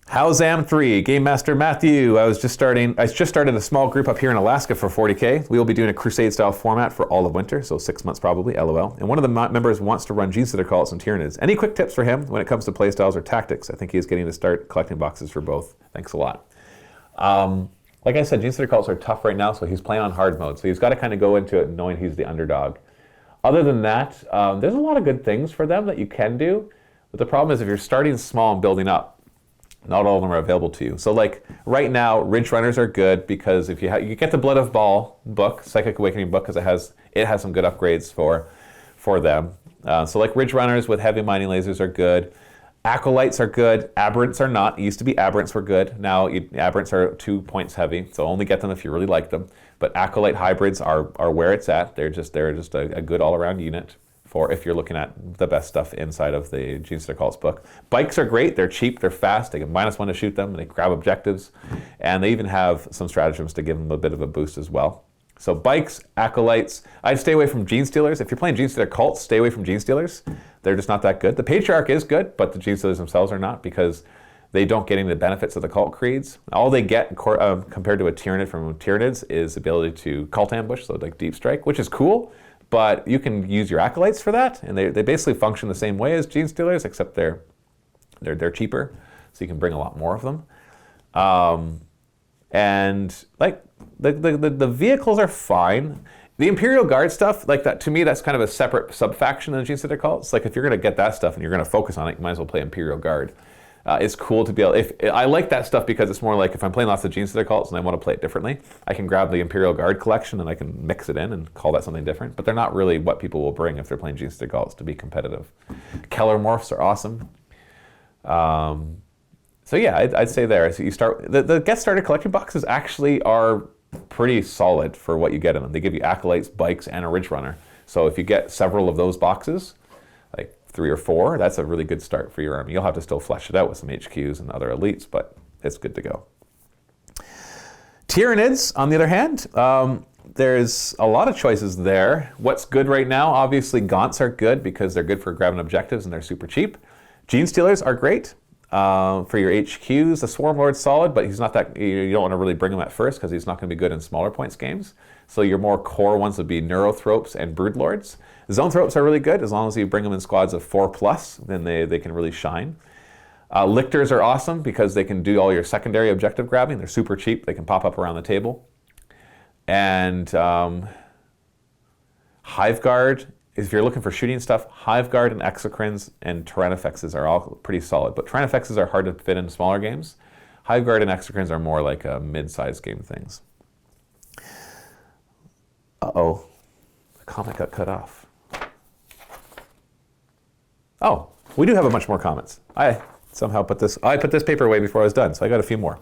How's Am3? Game Master Matthew. I just started a small group up here in Alaska for 40K. We will be doing a crusade style format for all of winter, so 6 months probably, LOL. And one of the members wants to run Genestealer cults and Tyranids. Any quick tips for him when it comes to playstyles or tactics? I think he is getting to start collecting boxes for both. Thanks a lot. Like I said, Genestealer cults are tough right now, so he's playing on hard mode. So he's got to kind of go into it knowing he's the underdog. Other than that, there's a lot of good things for them that you can do. But the problem is if you're starting small and building up, not all of them are available to you. So like right now, Ridge Runners are good because if you get the Blood of Baal book, Psychic Awakening book, because it has some good upgrades for them. So like Ridge Runners with heavy mining lasers are good. Acolytes are good. Aberrants are not. It used to be Aberrants were good. Now Aberrants are 2 points heavy, so only get them if you really like them. But Acolyte hybrids are where it's at. They're just a good all-around unit for if you're looking at the best stuff inside of the Genestealer Cults book. Bikes are great. They're cheap. They're fast. They get -1 to shoot them. They grab objectives. And they even have some stratagems to give them a bit of a boost as well. So bikes, acolytes. I'd stay away from Genestealers. If you're playing Genestealer Cults, stay away from Genestealers. They're just not that good. The Patriarch is good, but the Genestealers themselves are not because they don't get any of the benefits of the cult creeds. All they get compared to a Tyranid from Tyranids is the ability to cult ambush, so like deep strike, which is cool. But you can use your acolytes for that, and they basically function the same way as Genestealers, except they're cheaper, so you can bring a lot more of them. And like the vehicles are fine. The Imperial Guard stuff, like that, to me, that's kind of a separate sub-faction of the Genestealer Cults. Like if you're going to get that stuff and you're going to focus on it, you might as well play Imperial Guard. It's cool to be able. I like that stuff because it's more like if I'm playing lots of Genestealer Cults and I want to play it differently, I can grab the Imperial Guard collection and I can mix it in and call that something different. But they're not really what people will bring if they're playing Genestealer Cults to be competitive. Keller morphs are awesome. So yeah, I'd say there. So you start the Get Started collection boxes actually are pretty solid for what you get in them. They give you acolytes, bikes, and a Ridge Runner. So if you get several of those boxes, like 3 or 4, that's a really good start for your army. You'll have to still flesh it out with some HQs and other elites, but it's good to go. Tyranids, on the other hand, there's a lot of choices there. What's good right now? Obviously, Gaunts are good because they're good for grabbing objectives and they're super cheap. Genestealers are great for your HQs. The Swarm Lord's solid, but he's not that. You don't want to really bring him at first because he's not going to be good in smaller points games. So your more core ones would be Neurothropes and Broodlords. Zoanthropes are really good as long as you bring them in squads of 4+, then they can really shine. Lictors are awesome because they can do all your secondary objective grabbing. They're super cheap. They can pop up around the table. And Hive Guard, if you're looking for shooting stuff, Hive Guard and Exocrines and Tyrannifexes are all pretty solid. But Tyrannifexes are hard to fit in smaller games. Hive Guard and Exocrines are more like mid-sized game things. Uh-oh, the comment got cut off. Oh, we do have a bunch more comments. I somehow put this paper away before I was done, so I got a few more,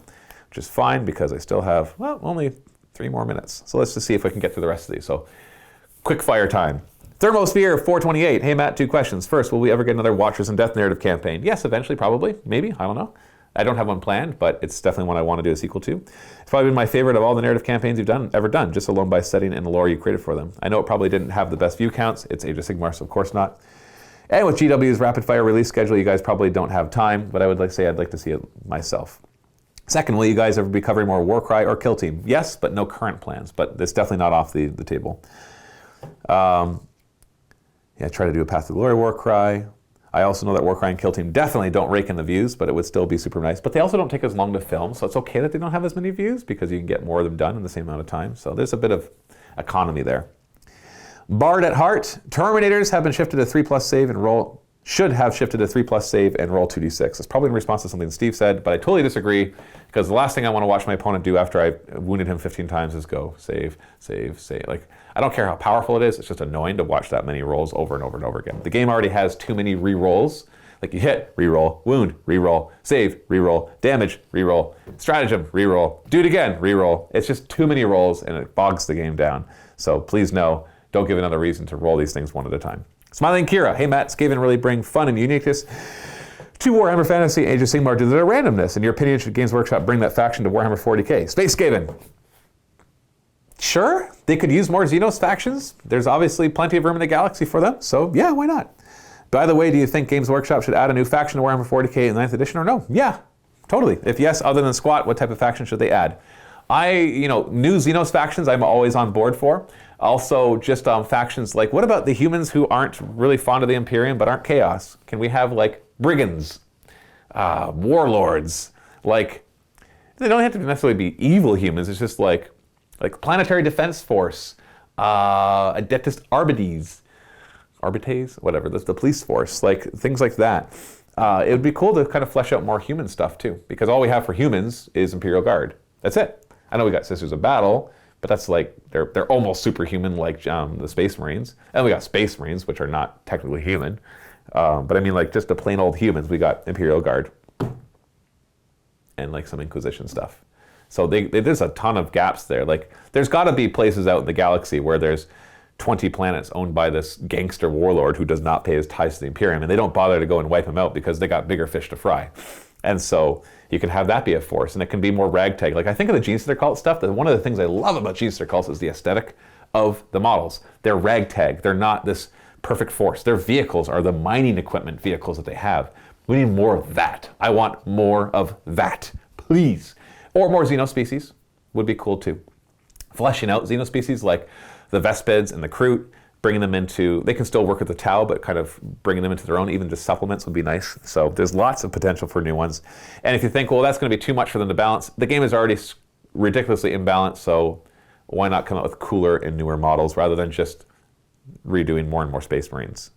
which is fine because I still have, well, only 3 more minutes. So let's just see if we can get through the rest of these. So quick fire time. Thermosphere 428. Hey Matt, 2 questions. First, will we ever get another Watchers in Death narrative campaign? Yes, eventually, probably, maybe, I don't know. I don't have one planned, but it's definitely one I want to do a sequel to. It's probably been my favorite of all the narrative campaigns you've ever done, just alone by setting and the lore you created for them. I know it probably didn't have the best view counts. It's Age of Sigmar, so of course not. And with GW's rapid fire release schedule, you guys probably don't have time, but I would say I'd like to see it myself. Second, will you guys ever be covering more Warcry or Kill Team? Yes, but no current plans, but it's definitely not off the table. Yeah, try to do a Path to Glory Warcry. I also know that Warcry and Kill Team definitely don't rake in the views, but it would still be super nice. But they also don't take as long to film, so it's okay that they don't have as many views because you can get more of them done in the same amount of time. So there's a bit of economy there. Bard at Heart. Terminators have been shifted to 3+ save and roll. Should have shifted to 3+ save and roll 2d6. It's probably in response to something Steve said, but I totally disagree because the last thing I want to watch my opponent do after I've wounded him 15 times is go save, save, save. Like, I don't care how powerful it is. It's just annoying to watch that many rolls over and over and over again. The game already has too many re-rolls. Like you hit, re-roll, wound, re-roll, save, re-roll, damage, re-roll, stratagem, re-roll, do it again, re-roll. It's just too many rolls and it bogs the game down. So please no, don't give another reason to roll these things one at a time. Smiling Kira. Hey Matt, Skaven really bring fun and uniqueness to Warhammer Fantasy Age of Sigmar due to their randomness. In your opinion, should Games Workshop bring that faction to Warhammer 40k? Space Skaven. Sure, they could use more Xenos factions. There's obviously plenty of room in the galaxy for them, so yeah, why not? By the way, do you think Games Workshop should add a new faction to Warhammer 40k in 9th edition or no? Yeah, totally. If yes, other than Squat, what type of faction should they add? New Xenos factions I'm always on board for. Also, just factions like, what about the humans who aren't really fond of the Imperium but aren't Chaos? Can we have like brigands, warlords? Like, they don't have to necessarily be evil humans. It's just like Planetary Defense Force, Adeptus Arbites, whatever, the police force, like things like that. It would be cool to kind of flesh out more human stuff too, because all we have for humans is Imperial Guard. That's it. I know we got Sisters of Battle, but that's like, they're almost superhuman like the Space Marines. And we got Space Marines, which are not technically human. But I mean like just the plain old humans, we got Imperial Guard. And like some Inquisition stuff. So there's a ton of gaps there. Like there's gotta be places out in the galaxy where there's 20 planets owned by this gangster warlord who does not pay his tithes to the Imperium, and they don't bother to go and wipe him out because they got bigger fish to fry. And so you can have that be a force, and it can be more ragtag. Like I think of the Gene Stealer cult stuff, that one of the things I love about Gene Stealer cults is the aesthetic of the models. They're ragtag. They're not this perfect force. Their vehicles are the mining equipment vehicles that they have. We need more of that. I want more of that, please. Or more xenospecies would be cool too. Fleshing out xenospecies like the Vespids and the Kroot, bringing them into, they can still work with the Tau, but kind of bringing them into their own, even just supplements would be nice. So there's lots of potential for new ones. And if you think, well, that's going to be too much for them to balance, the game is already ridiculously imbalanced, so why not come out with cooler and newer models rather than just redoing more and more Space Marines?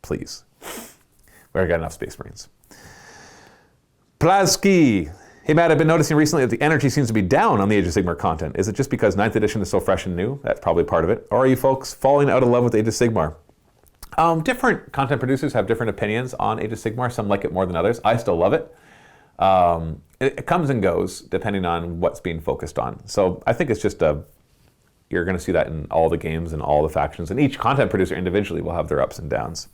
Please. We already got enough Space Marines. Plazki. Hey Matt, I've been noticing recently that the energy seems to be down on the Age of Sigmar content. Is it just because 9th edition is so fresh and new? That's probably part of it. Or are you folks falling out of love with Age of Sigmar? Different content producers have different opinions on Age of Sigmar. Some like it more than others. I still love it. It comes and goes depending on what's being focused on. So I think it's just you're going to see that in all the games and all the factions. And each content producer individually will have their ups and downs.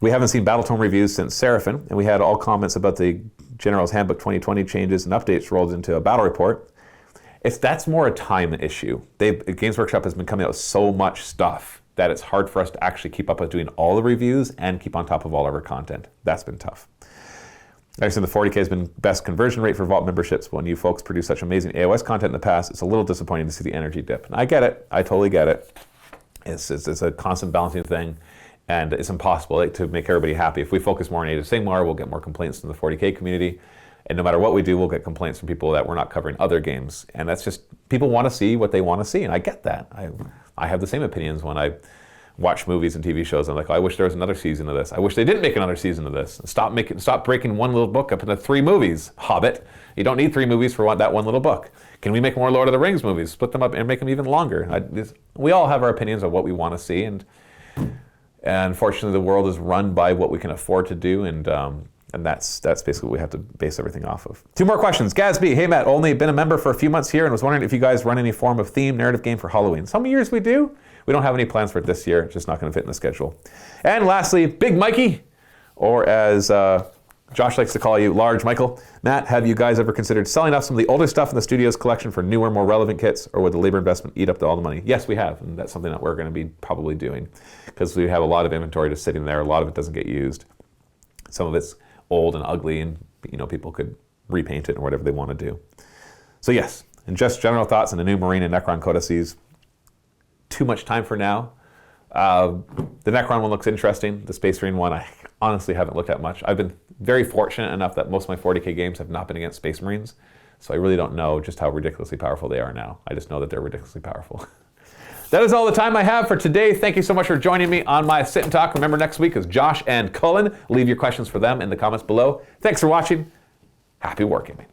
We haven't seen Battletome reviews since Seraphon, and we had all comments about the General's Handbook 2020 changes and updates rolled into a battle report. That's more a time issue. Games Workshop has been coming out with so much stuff that it's hard for us to actually keep up with doing all the reviews and keep on top of all of our content. That's been tough. Actually, the 40K has been best conversion rate for Vault memberships. When you folks produce such amazing AOS content in the past, it's a little disappointing to see the energy dip. And I get it. I totally get it. It's a constant balancing thing. And it's impossible to make everybody happy. If we focus more on Age of Sigmar, we'll get more complaints from the 40K community. And no matter what we do, we'll get complaints from people that we're not covering other games. And that's just, people want to see what they want to see. And I get that. I have the same opinions when I watch movies and TV shows. I'm like, oh, I wish there was another season of this. I wish they didn't make another season of this. Stop breaking one little book up into 3 movies, Hobbit. You don't need 3 movies for that one little book. Can we make more Lord of the Rings movies? Split them up and make them even longer. We all have our opinions of what we want to see. And unfortunately, the world is run by what we can afford to do, and that's basically what we have to base everything off of. 2 more questions. Gatsby, hey Matt, only been a member for a few months here and was wondering if you guys run any form of theme narrative game for Halloween. Some years we do. We don't have any plans for it this year. It's just not going to fit in the schedule. And lastly, Big Mikey, or as Josh likes to call you, Large Michael. Matt, have you guys ever considered selling off some of the older stuff in the studio's collection for newer, more relevant kits, or would the labor investment eat up all the money? Yes, we have, and that's something that we're going to be probably doing because we have a lot of inventory just sitting there. A lot of it doesn't get used. Some of it's old and ugly, and people could repaint it or whatever they want to do. So yes, and just general thoughts on the new Marine and Necron codices. Too much time for now. The Necron one looks interesting. The Space Marine one, I honestly haven't looked at much. I've been very fortunate enough that most of my 40K games have not been against Space Marines, so I really don't know just how ridiculously powerful they are now. I just know that they're ridiculously powerful. That is all the time I have for today. Thank you so much for joining me on my Sit and Talk. Remember, next week is Josh and Cullen. Leave your questions for them in the comments below. Thanks for watching. Happy wargaming.